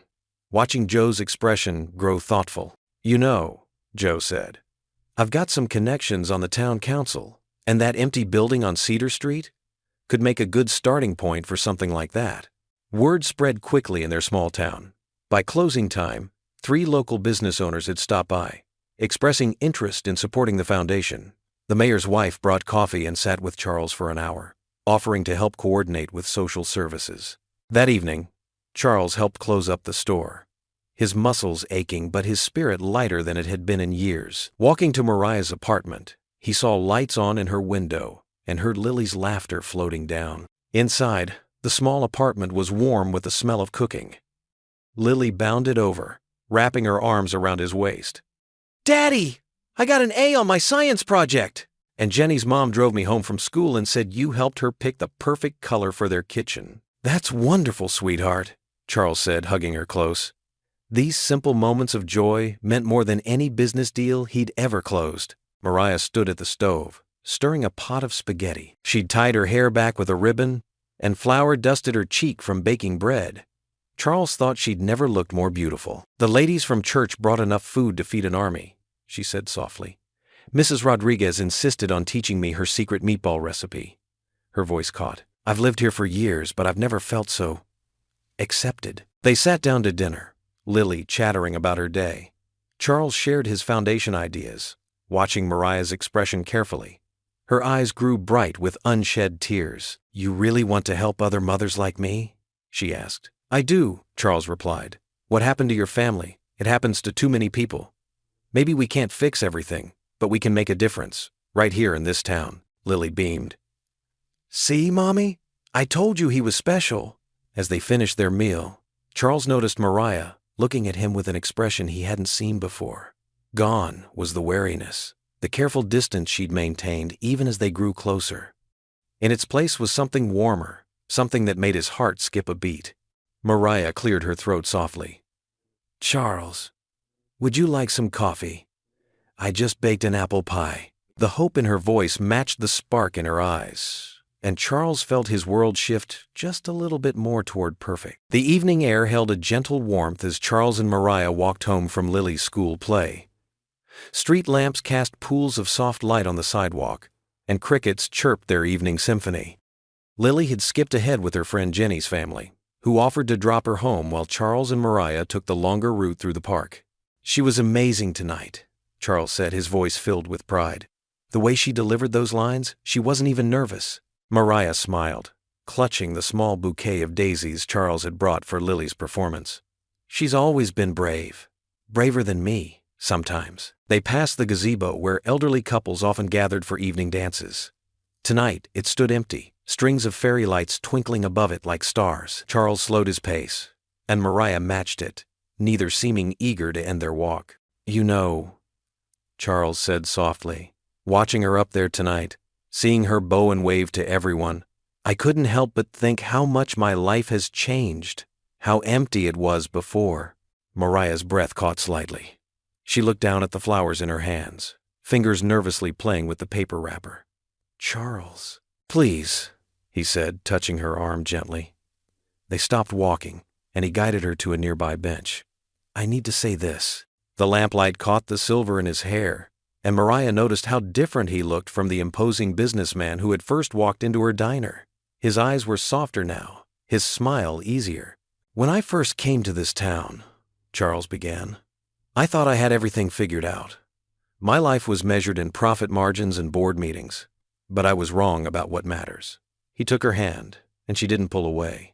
watching Joe's expression grow thoughtful. "You know," Joe said, "I've got some connections on the town council. And that empty building on Cedar Street could make a good starting point for something like that." Word spread quickly in their small town. By closing time, 3 local business owners had stopped by, expressing interest in supporting the foundation. The mayor's wife brought coffee and sat with Charles for an hour, offering to help coordinate with social services. That evening, Charles helped close up the store, his muscles aching but his spirit lighter than it had been in years. Walking to Mariah's apartment, he saw lights on in her window and heard Lily's laughter floating down. Inside, the small apartment was warm with the smell of cooking. Lily bounded over, wrapping her arms around his waist. "Daddy, I got an A on my science project!" And Jenny's mom drove me home from school and said you helped her pick the perfect color for their kitchen. "That's wonderful, sweetheart," Charles said, hugging her close. These simple moments of joy meant more than any business deal he'd ever closed. Mariah stood at the stove, stirring a pot of spaghetti. She'd tied her hair back with a ribbon, and flour dusted her cheek from baking bread. Charles thought she'd never looked more beautiful. "The ladies from church brought enough food to feed an army," she said softly. "Mrs. Rodriguez insisted on teaching me her secret meatball recipe." Her voice caught. "I've lived here for years, but I've never felt so accepted." They sat down to dinner, Lily chattering about her day. Charles shared his foundation ideas, watching Mariah's expression carefully. Her eyes grew bright with unshed tears. "You really want to help other mothers like me?" she asked. "I do," Charles replied. "What happened to your family? It happens to too many people. Maybe we can't fix everything, but we can make a difference, right here in this town." Lily beamed. "See, Mommy? I told you he was special." As they finished their meal, Charles noticed Mariah looking at him with an expression he hadn't seen before. Gone was the wariness, the careful distance she'd maintained even as they grew closer. In its place was something warmer, something that made his heart skip a beat. Mariah cleared her throat softly. "Charles, would you like some coffee? I just baked an apple pie." The hope in her voice matched the spark in her eyes, and Charles felt his world shift just a little bit more toward perfect. The evening air held a gentle warmth as Charles and Mariah walked home from Lily's school play. Street lamps cast pools of soft light on the sidewalk, and crickets chirped their evening symphony. Lily had skipped ahead with her friend Jenny's family, who offered to drop her home while Charles and Mariah took the longer route through the park. "She was amazing tonight," Charles said, his voice filled with pride. "The way she delivered those lines, she wasn't even nervous." Mariah smiled, clutching the small bouquet of daisies Charles had brought for Lily's performance. "She's always been brave. Braver than me, sometimes." They passed the gazebo where elderly couples often gathered for evening dances. Tonight, it stood empty, strings of fairy lights twinkling above it like stars. Charles slowed his pace, and Mariah matched it, neither seeming eager to end their walk. "You know," Charles said softly, "watching her up there tonight, seeing her bow and wave to everyone, I couldn't help but think how much my life has changed, how empty it was before." Mariah's breath caught slightly. She looked down at the flowers in her hands, fingers nervously playing with the paper wrapper. "Charles, please," he said, touching her arm gently. They stopped walking, and he guided her to a nearby bench. "I need to say this." The lamplight caught the silver in his hair, and Mariah noticed how different he looked from the imposing businessman who had first walked into her diner. His eyes were softer now, his smile easier. "When I first came to this town," Charles began, "I thought I had everything figured out. My life was measured in profit margins and board meetings, but I was wrong about what matters." He took her hand, and she didn't pull away.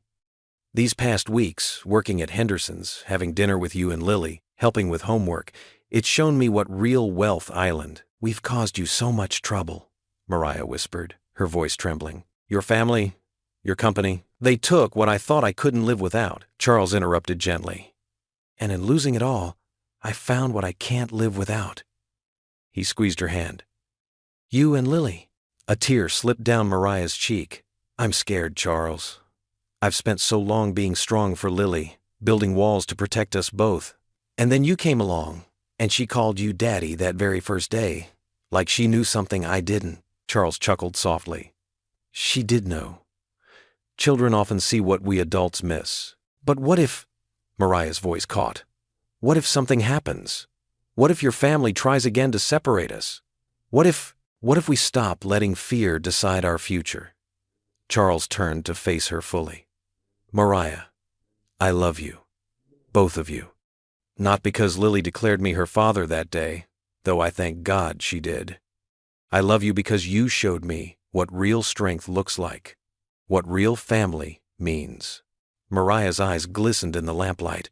"These past weeks, working at Henderson's, having dinner with you and Lily, helping with homework, it's shown me what real wealth island." "We've caused you so much trouble," Mariah whispered, her voice trembling. "Your family, your company, they took what I thought I couldn't live without," Charles interrupted gently. "And in losing it all, I found what I can't live without." He squeezed her hand. "You and Lily." A tear slipped down Mariah's cheek. "I'm scared, Charles. I've spent so long being strong for Lily, building walls to protect us both. And then you came along, and she called you Daddy that very first day, like she knew something I didn't." Charles chuckled softly. "She did know. Children often see what we adults miss. But what if—" Mariah's voice caught. "What if something happens? What if your family tries again to separate us? What if we stop letting fear decide our future?" Charles turned to face her fully. "Mariah, I love you. Both of you. Not because Lily declared me her father that day, though I thank God she did. I love you because you showed me what real strength looks like, what real family means." Mariah's eyes glistened in the lamplight.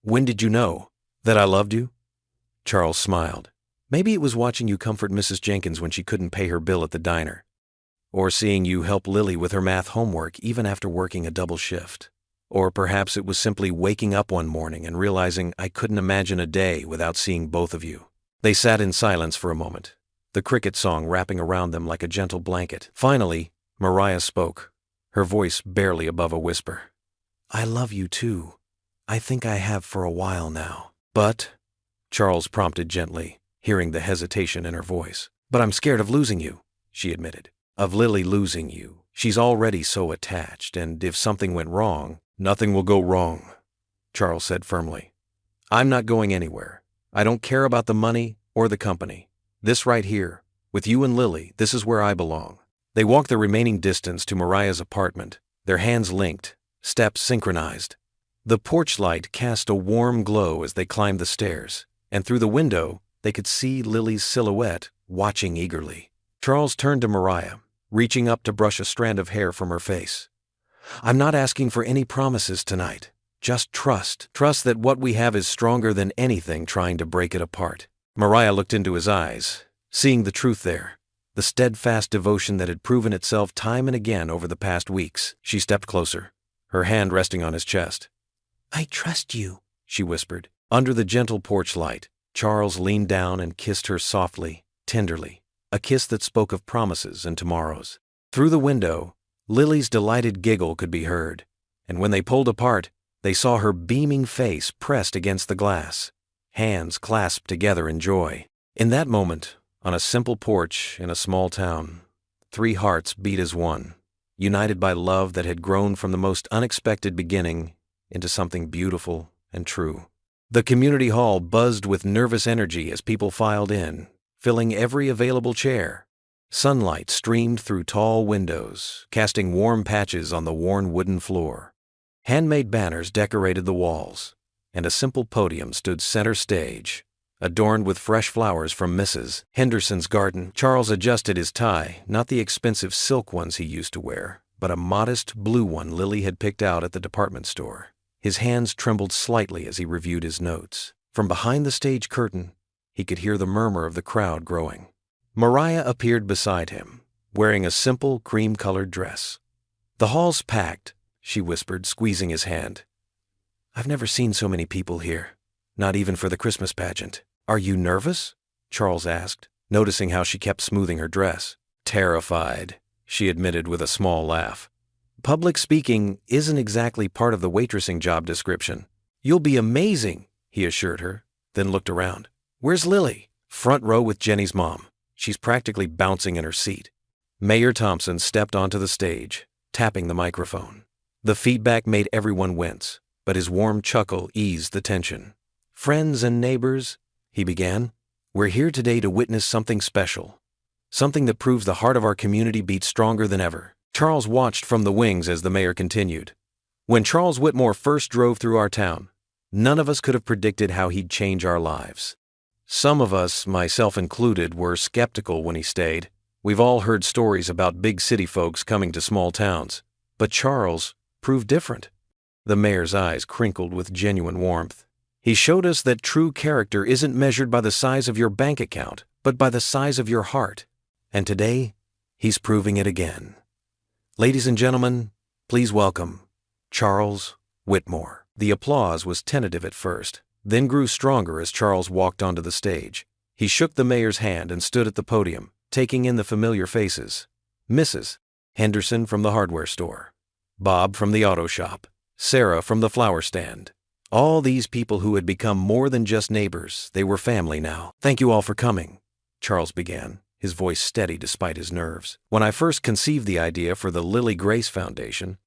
"When did you know that I loved you?" Charles smiled. "Maybe it was watching you comfort Mrs. Jenkins when she couldn't pay her bill at the diner, or seeing you help Lily with her math homework even after working a double shift. Or perhaps it was simply waking up one morning and realizing I couldn't imagine a day without seeing both of you." They sat in silence for a moment, the cricket song wrapping around them like a gentle blanket. Finally, Mariah spoke, her voice barely above a whisper. "I love you too. I think I have for a while now." "But," Charles prompted gently, hearing the hesitation in her voice. "But I'm scared of losing you," she admitted. "Of Lily losing you. She's already so attached, and if something went wrong—" "Nothing will go wrong," Charles said firmly. "I'm not going anywhere. I don't care about the money or the company. This right here, with you and Lily, this is where I belong." They walked the remaining distance to Mariah's apartment, their hands linked, steps synchronized. The porch light cast a warm glow as they climbed the stairs, and through the window, they could see Lily's silhouette watching eagerly. Charles turned to Mariah, reaching up to brush a strand of hair from her face. "I'm not asking for any promises tonight. Just trust. Trust that what we have is stronger than anything trying to break it apart." Mariah looked into his eyes, seeing the truth there, the steadfast devotion that had proven itself time and again over the past weeks. She stepped closer, her hand resting on his chest. "I trust you," she whispered. Under the gentle porch light, Charles leaned down and kissed her softly, tenderly, a kiss that spoke of promises and tomorrows. Through the window, Lily's delighted giggle could be heard, and when they pulled apart, they saw her beaming face pressed against the glass, hands clasped together in joy. In that moment, on a simple porch in a small town, 3 hearts beat as one, united by love that had grown from the most unexpected beginning into something beautiful and true. The community hall buzzed with nervous energy as people filed in, filling every available chair. Sunlight streamed through tall windows, casting warm patches on the worn wooden floor. Handmade banners decorated the walls, and a simple podium stood center stage, adorned with fresh flowers from Mrs. Henderson's garden. Charles adjusted his tie, not the expensive silk ones he used to wear, but a modest blue one Lily had picked out at the department store. His hands trembled slightly as he reviewed his notes. From behind the stage curtain, he could hear the murmur of the crowd growing. Mariah appeared beside him, wearing a simple cream-colored dress. "The hall's packed," she whispered, squeezing his hand. "I've never seen so many people here, not even for the Christmas pageant." "Are you nervous?" Charles asked, noticing how she kept smoothing her dress. "Terrified," she admitted with a small laugh. "Public speaking isn't exactly part of the waitressing job description." "You'll be amazing," he assured her, then looked around. "Where's Lily?" "Front row with Jenny's mom. She's practically bouncing in her seat." Mayor Thompson stepped onto the stage, tapping the microphone. The feedback made everyone wince, but his warm chuckle eased the tension. "Friends and neighbors," he began, "we're here today to witness something special. Something that proves the heart of our community beats stronger than ever." Charles watched from the wings as the mayor continued. "When Charles Whitmore first drove through our town, none of us could have predicted how he'd change our lives. Some of us, myself included, were skeptical when he stayed. We've all heard stories about big city folks coming to small towns, but Charles proved different." The mayor's eyes crinkled with genuine warmth. "He showed us that true character isn't measured by the size of your bank account, but by the size of your heart. And today, he's proving it again. Ladies and gentlemen, please welcome Charles Whitmore." The applause was tentative at first, then grew stronger as Charles walked onto the stage. He shook the mayor's hand and stood at the podium, taking in the familiar faces. Mrs. Henderson from the hardware store, Bob from the auto shop, Sarah from the flower stand. All these people who had become more than just neighbors, they were family now. "Thank you all for coming," Charles began, his voice steady despite his nerves. "When I first conceived the idea for the Lily Grace Foundation,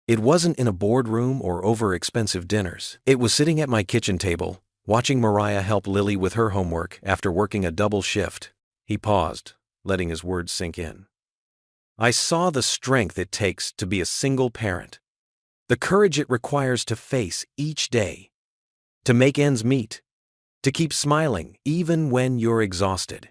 it wasn't in a boardroom or over expensive dinners. It was sitting at my kitchen table, watching Mariah help Lily with her homework after working a double shift." He paused, letting his words sink in. "I saw the strength it takes to be a single parent, the courage it requires to face each day, to make ends meet, to keep smiling even when you're exhausted.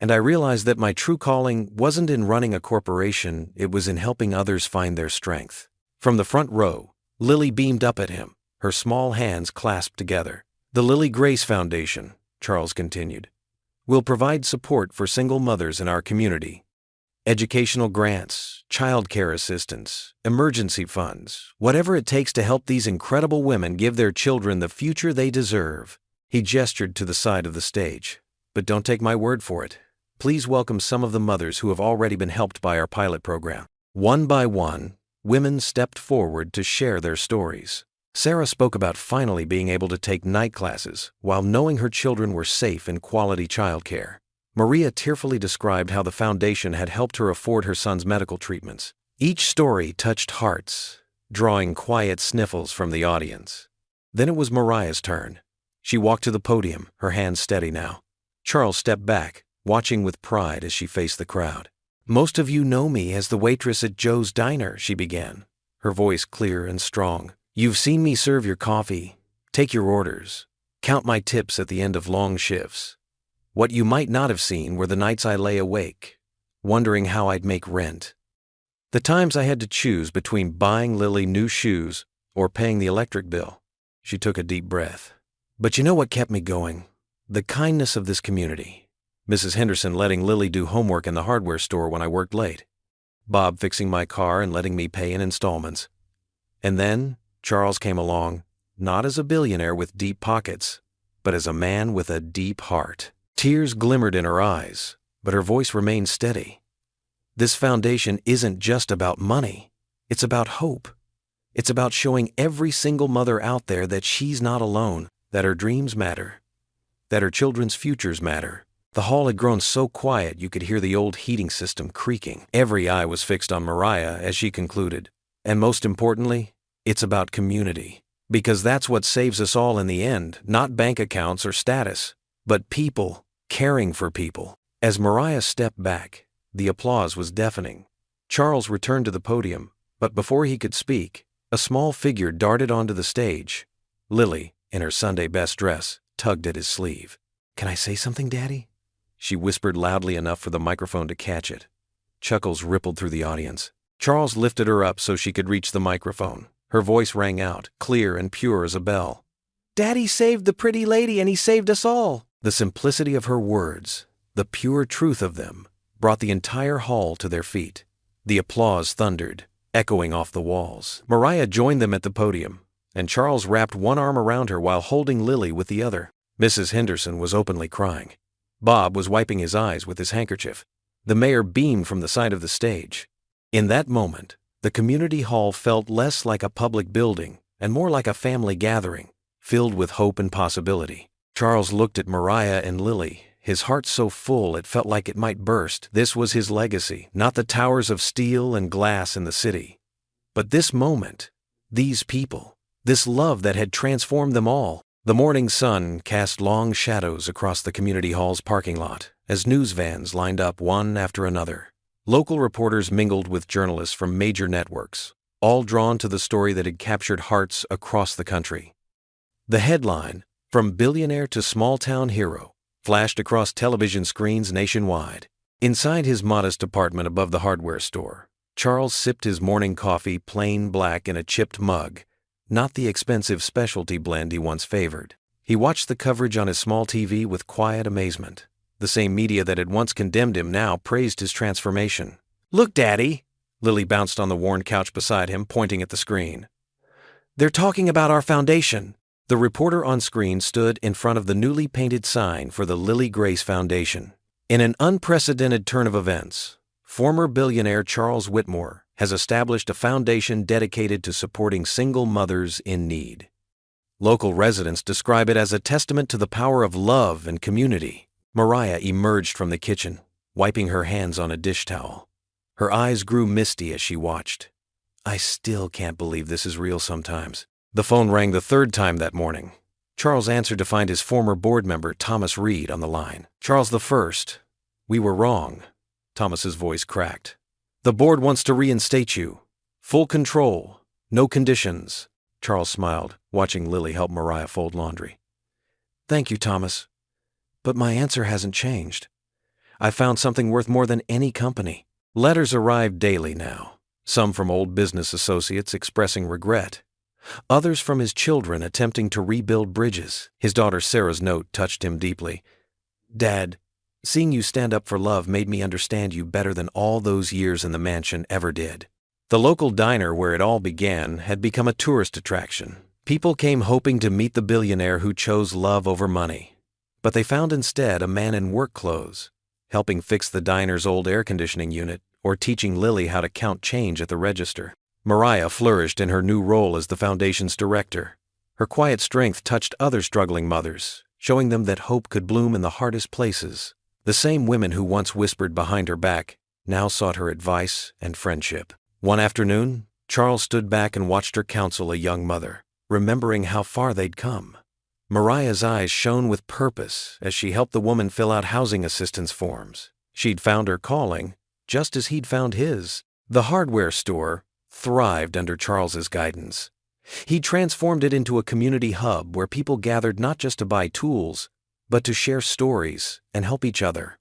And I realized that my true calling wasn't in running a corporation, it was in helping others find their strength." From the front row, Lily beamed up at him, her small hands clasped together. "The Lily Grace Foundation," Charles continued, "will provide support for single mothers in our community. Educational grants, childcare assistance, emergency funds, whatever it takes to help these incredible women give their children the future they deserve." He gestured to the side of the stage. "But don't take my word for it. Please welcome some of the mothers who have already been helped by our pilot program." One by one, women stepped forward to share their stories. Sarah spoke about finally being able to take night classes while knowing her children were safe in quality childcare. Maria tearfully described how the foundation had helped her afford her son's medical treatments. Each story touched hearts, drawing quiet sniffles from the audience. Then it was Mariah's turn. She walked to the podium, her hands steady now. Charles stepped back, watching with pride as she faced the crowd. "Most of you know me as the waitress at Joe's Diner," she began, her voice clear and strong. "You've seen me serve your coffee, take your orders, count my tips at the end of long shifts. What you might not have seen were the nights I lay awake, wondering how I'd make rent. The times I had to choose between buying Lily new shoes or paying the electric bill." She took a deep breath. "But you know what kept me going? The kindness of this community. Mrs. Henderson letting Lily do homework in the hardware store when I worked late. Bob fixing my car and letting me pay in installments. And then Charles came along, not as a billionaire with deep pockets, but as a man with a deep heart." Tears glimmered in her eyes, but her voice remained steady. "This foundation isn't just about money. It's about hope. It's about showing every single mother out there that she's not alone, that her dreams matter, that her children's futures matter." The hall had grown so quiet you could hear the old heating system creaking. Every eye was fixed on Mariah as she concluded. "And most importantly, it's about community. Because that's what saves us all in the end, not bank accounts or status, but people, caring for people." As Mariah stepped back, the applause was deafening. Charles returned to the podium, but before he could speak, a small figure darted onto the stage. Lily, in her Sunday best dress, tugged at his sleeve. "Can I say something, Daddy?" She whispered loudly enough for the microphone to catch it. Chuckles rippled through the audience. Charles lifted her up so she could reach the microphone. Her voice rang out, clear and pure as a bell. "Daddy saved the pretty lady and he saved us all." The simplicity of her words, the pure truth of them, brought the entire hall to their feet. The applause thundered, echoing off the walls. Mariah joined them at the podium, and Charles wrapped one arm around her while holding Lily with the other. Mrs. Henderson was openly crying. Bob was wiping his eyes with his handkerchief. The mayor beamed from the side of the stage. In that moment, the community hall felt less like a public building and more like a family gathering, filled with hope and possibility. Charles looked at Mariah and Lily, his heart so full it felt like it might burst. This was his legacy, not the towers of steel and glass in the city, but this moment, these people, this love that had transformed them all. The morning sun cast long shadows across the community hall's parking lot as news vans lined up one after another. Local reporters mingled with journalists from major networks, all drawn to the story that had captured hearts across the country. The headline, "From Billionaire to Small-Town Hero," flashed across television screens nationwide. Inside his modest apartment above the hardware store, Charles sipped his morning coffee plain black in a chipped mug, not the expensive specialty blend he once favored. He watched the coverage on his small TV with quiet amazement. The same media that had once condemned him now praised his transformation. "Look, Daddy!" Lily bounced on the worn couch beside him, pointing at the screen. "They're talking about our foundation." The reporter on screen stood in front of the newly painted sign for the Lily Grace Foundation. In an unprecedented turn of events, former billionaire Charles Whitmore has established a foundation dedicated to supporting single mothers in need. Local residents describe it as a testament to the power of love and community. Mariah emerged from the kitchen, wiping her hands on a dish towel. Her eyes grew misty as she watched. "I still can't believe this is real sometimes." The phone rang the third time that morning. Charles answered to find his former board member, Thomas Reed, on the line. "Charles the First, we were wrong." Thomas's voice cracked. "The board wants to reinstate you. Full control. No conditions." Charles smiled, watching Lily help Mariah fold laundry. "Thank you, Thomas. But my answer hasn't changed. I found something worth more than any company." Letters arrived daily now, some from old business associates expressing regret, others from his children attempting to rebuild bridges. His daughter Sarah's note touched him deeply. "Dad, seeing you stand up for love made me understand you better than all those years in the mansion ever did." The local diner where it all began had become a tourist attraction. People came hoping to meet the billionaire who chose love over money. But they found instead a man in work clothes, helping fix the diner's old air conditioning unit or teaching Lily how to count change at the register. Mariah flourished in her new role as the foundation's director. Her quiet strength touched other struggling mothers, showing them that hope could bloom in the hardest places. The same women who once whispered behind her back now sought her advice and friendship. One afternoon, Charles stood back and watched her counsel a young mother, remembering how far they'd come. Mariah's eyes shone with purpose as she helped the woman fill out housing assistance forms. She'd found her calling, just as he'd found his. The hardware store thrived under Charles's guidance. He transformed it into a community hub where people gathered not just to buy tools, but to share stories and help each other.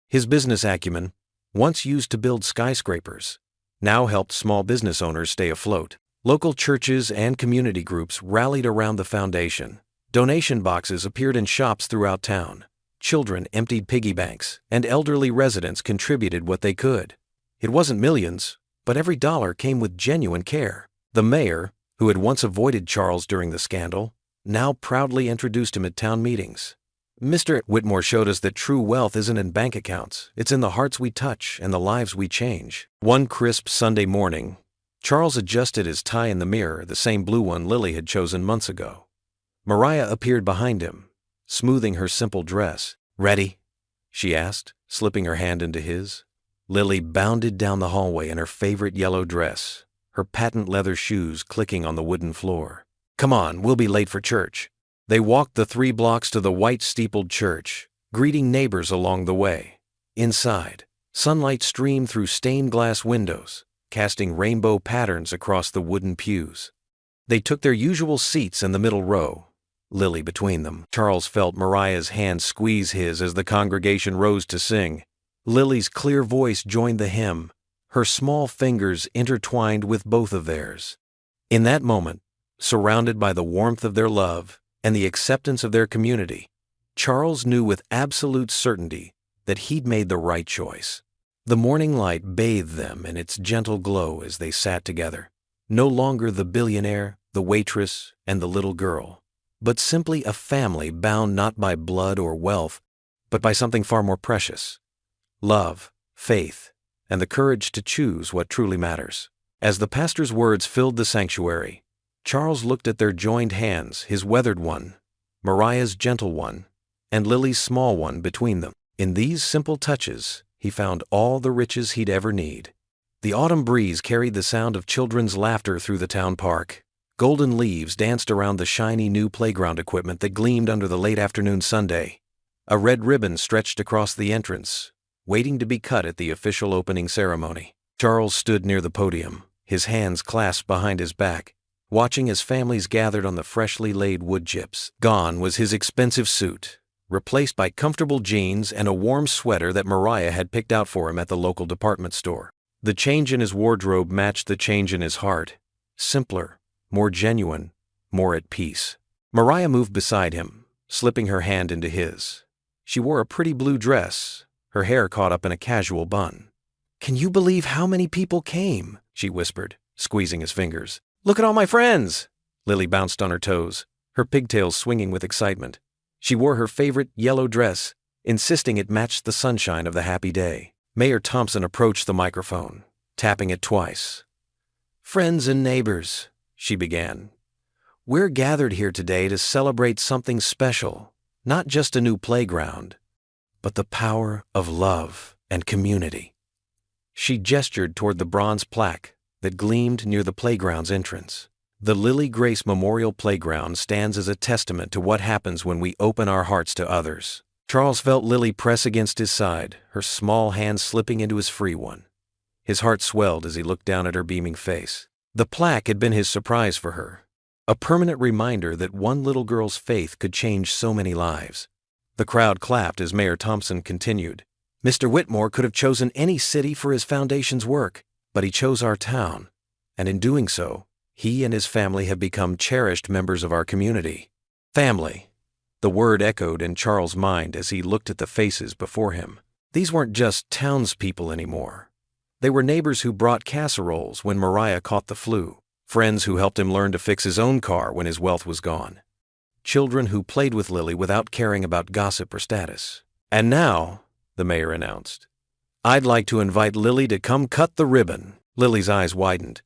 His business acumen, once used to build skyscrapers, now helped small business owners stay afloat. Local churches and community groups rallied around the foundation. Donation boxes appeared in shops throughout town. Children emptied piggy banks, and elderly residents contributed what they could. It wasn't millions, but every dollar came with genuine care. The mayor, who had once avoided Charles during the scandal, now proudly introduced him at town meetings. Mr. Whitmore showed us that true wealth isn't in bank accounts, it's in the hearts we touch and the lives we change. One crisp Sunday morning, Charles adjusted his tie in the mirror, the same blue one Lily had chosen months ago. Mariah appeared behind him, smoothing her simple dress. "Ready?" she asked, slipping her hand into his. Lily bounded down the hallway in her favorite yellow dress, her patent leather shoes clicking on the wooden floor. "Come on, we'll be late for church." They walked the 3 blocks to the white steepled church, greeting neighbors along the way. Inside, sunlight streamed through stained glass windows, casting rainbow patterns across the wooden pews. They took their usual seats in the middle row, Lily between them. Charles felt Mariah's hand squeeze his as the congregation rose to sing. Lily's clear voice joined the hymn, her small fingers intertwined with both of theirs. In that moment, surrounded by the warmth of their love and the acceptance of their community, Charles knew with absolute certainty that he'd made the right choice. The morning light bathed them in its gentle glow as they sat together. No longer the billionaire, the waitress, and the little girl, but simply a family bound not by blood or wealth, but by something far more precious: love, faith, and the courage to choose what truly matters. As the pastor's words filled the sanctuary, Charles looked at their joined hands, his weathered one, Mariah's gentle one, and Lily's small one between them. In these simple touches, he found all the riches he'd ever need. The autumn breeze carried the sound of children's laughter through the town park. Golden leaves danced around the shiny new playground equipment that gleamed under the late afternoon sunday. A red ribbon stretched across the entrance, waiting to be cut at the official opening ceremony. Charles stood near the podium, his hands clasped behind his back, watching as families gathered on the freshly laid wood chips. Gone was his expensive suit, replaced by comfortable jeans and a warm sweater that Mariah had picked out for him at the local department store. The change in his wardrobe matched the change in his heart. Simpler, more genuine, more at peace. Mariah moved beside him, slipping her hand into his. She wore a pretty blue dress, her hair caught up in a casual bun. "Can you believe how many people came?" she whispered, squeezing his fingers. "Look at all my friends!" Lily bounced on her toes, her pigtails swinging with excitement. She wore her favorite yellow dress, insisting it matched the sunshine of the happy day. Mayor Thompson approached the microphone, tapping it twice. "Friends and neighbors," she began, "we're gathered here today to celebrate something special, not just a new playground, but the power of love and community." She gestured toward the bronze plaque that gleamed near the playground's entrance. The Lily Grace Memorial Playground stands as a testament to what happens when we open our hearts to others. Charles felt Lily press against his side, her small hand slipping into his free one. His heart swelled as he looked down at her beaming face. The plaque had been his surprise for her, a permanent reminder that one little girl's faith could change so many lives. The crowd clapped as Mayor Thompson continued. "Mr. Whitmore could have chosen any city for his foundation's work, but he chose our town, and in doing so, he and his family have become cherished members of our community." Family. The word echoed in Charles' mind as he looked at the faces before him. These weren't just townspeople anymore. They were neighbors who brought casseroles when Mariah caught the flu, friends who helped him learn to fix his own car when his wealth was gone, children who played with Lily without caring about gossip or status. "And now," the mayor announced, "I'd like to invite Lily to come cut the ribbon." Lily's eyes widened.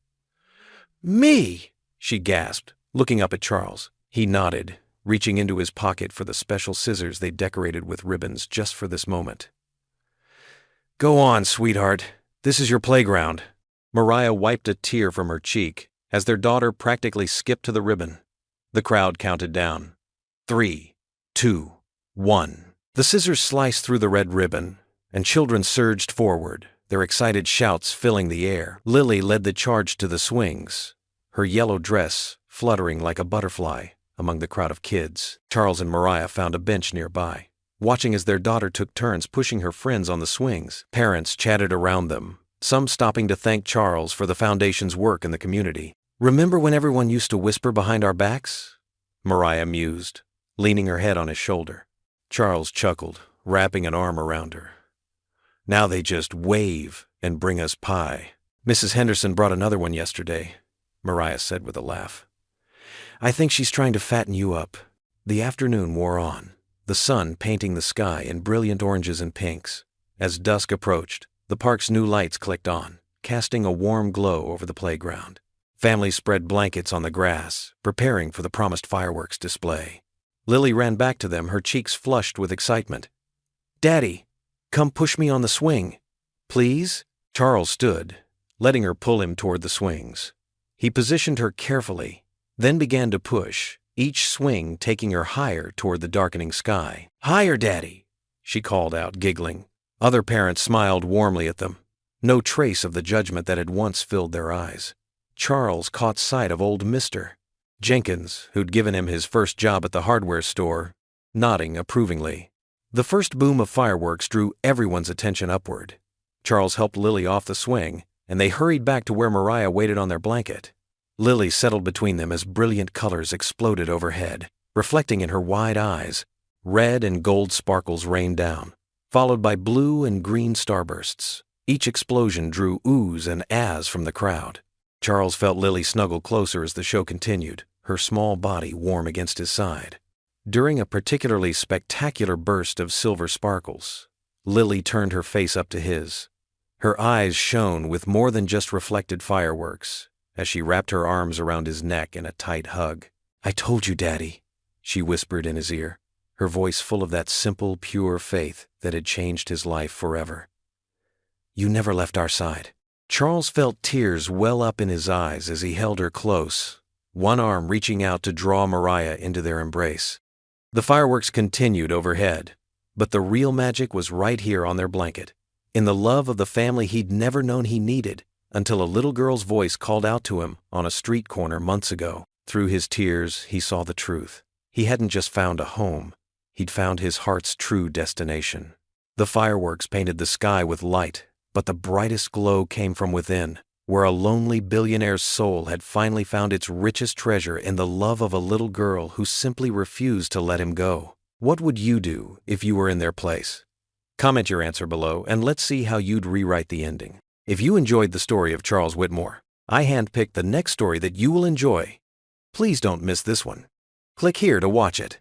"Me?" she gasped, looking up at Charles. He nodded, reaching into his pocket for the special scissors they decorated with ribbons just for this moment. Go on, sweetheart. This is your playground. Mariah wiped a tear from her cheek as their daughter practically skipped to the ribbon. The crowd counted down. 3, 2, 1. The scissors sliced through the red ribbon, and children surged forward, their excited shouts filling the air. Lily led the charge to the swings, her yellow dress fluttering like a butterfly among the crowd of kids. Charles and Mariah found a bench nearby, watching as their daughter took turns pushing her friends on the swings. Parents chatted around them, some stopping to thank Charles for the foundation's work in the community. Remember when everyone used to whisper behind our backs? Mariah mused, leaning her head on his shoulder. Charles chuckled, wrapping an arm around her. Now they just wave and bring us pie. Mrs. Henderson brought another one yesterday, Mariah said with a laugh. I think she's trying to fatten you up. The afternoon wore on, the sun painting the sky in brilliant oranges and pinks. As dusk approached, the park's new lights clicked on, casting a warm glow over the playground. Families spread blankets on the grass, preparing for the promised fireworks display. Lily ran back to them, her cheeks flushed with excitement. Daddy, come push me on the swing. Please? Charles stood, letting her pull him toward the swings. He positioned her carefully, then began to push, each swing taking her higher toward the darkening sky. Higher, Daddy, she called out, giggling. Other parents smiled warmly at them, no trace of the judgment that had once filled their eyes. Charles caught sight of old Mr. Jenkins, who'd given him his first job at the hardware store, nodding approvingly. The first boom of fireworks drew everyone's attention upward. Charles helped Lily off the swing, and they hurried back to where Mariah waited on their blanket. Lily settled between them as brilliant colors exploded overhead, reflecting in her wide eyes. Red and gold sparkles rained down, followed by blue and green starbursts. Each explosion drew oohs and ahs from the crowd. Charles felt Lily snuggle closer as the show continued, her small body warm against his side. During a particularly spectacular burst of silver sparkles, Lily turned her face up to his. Her eyes shone with more than just reflected fireworks as she wrapped her arms around his neck in a tight hug. I told you, Daddy, she whispered in his ear, her voice full of that simple, pure faith that had changed his life forever. You never left our side. Charles felt tears well up in his eyes as he held her close, one arm reaching out to draw Mariah into their embrace. The fireworks continued overhead, but the real magic was right here on their blanket, in the love of the family he'd never known he needed, until a little girl's voice called out to him on a street corner months ago. Through his tears, he saw the truth. He hadn't just found a home, he'd found his heart's true destination. The fireworks painted the sky with light, but the brightest glow came from within, where a lonely billionaire's soul had finally found its richest treasure in the love of a little girl who simply refused to let him go. What would you do if you were in their place? Comment your answer below and let's see how you'd rewrite the ending. If you enjoyed the story of Charles Whitmore, I handpicked the next story that you will enjoy. Please don't miss this one. Click here to watch it.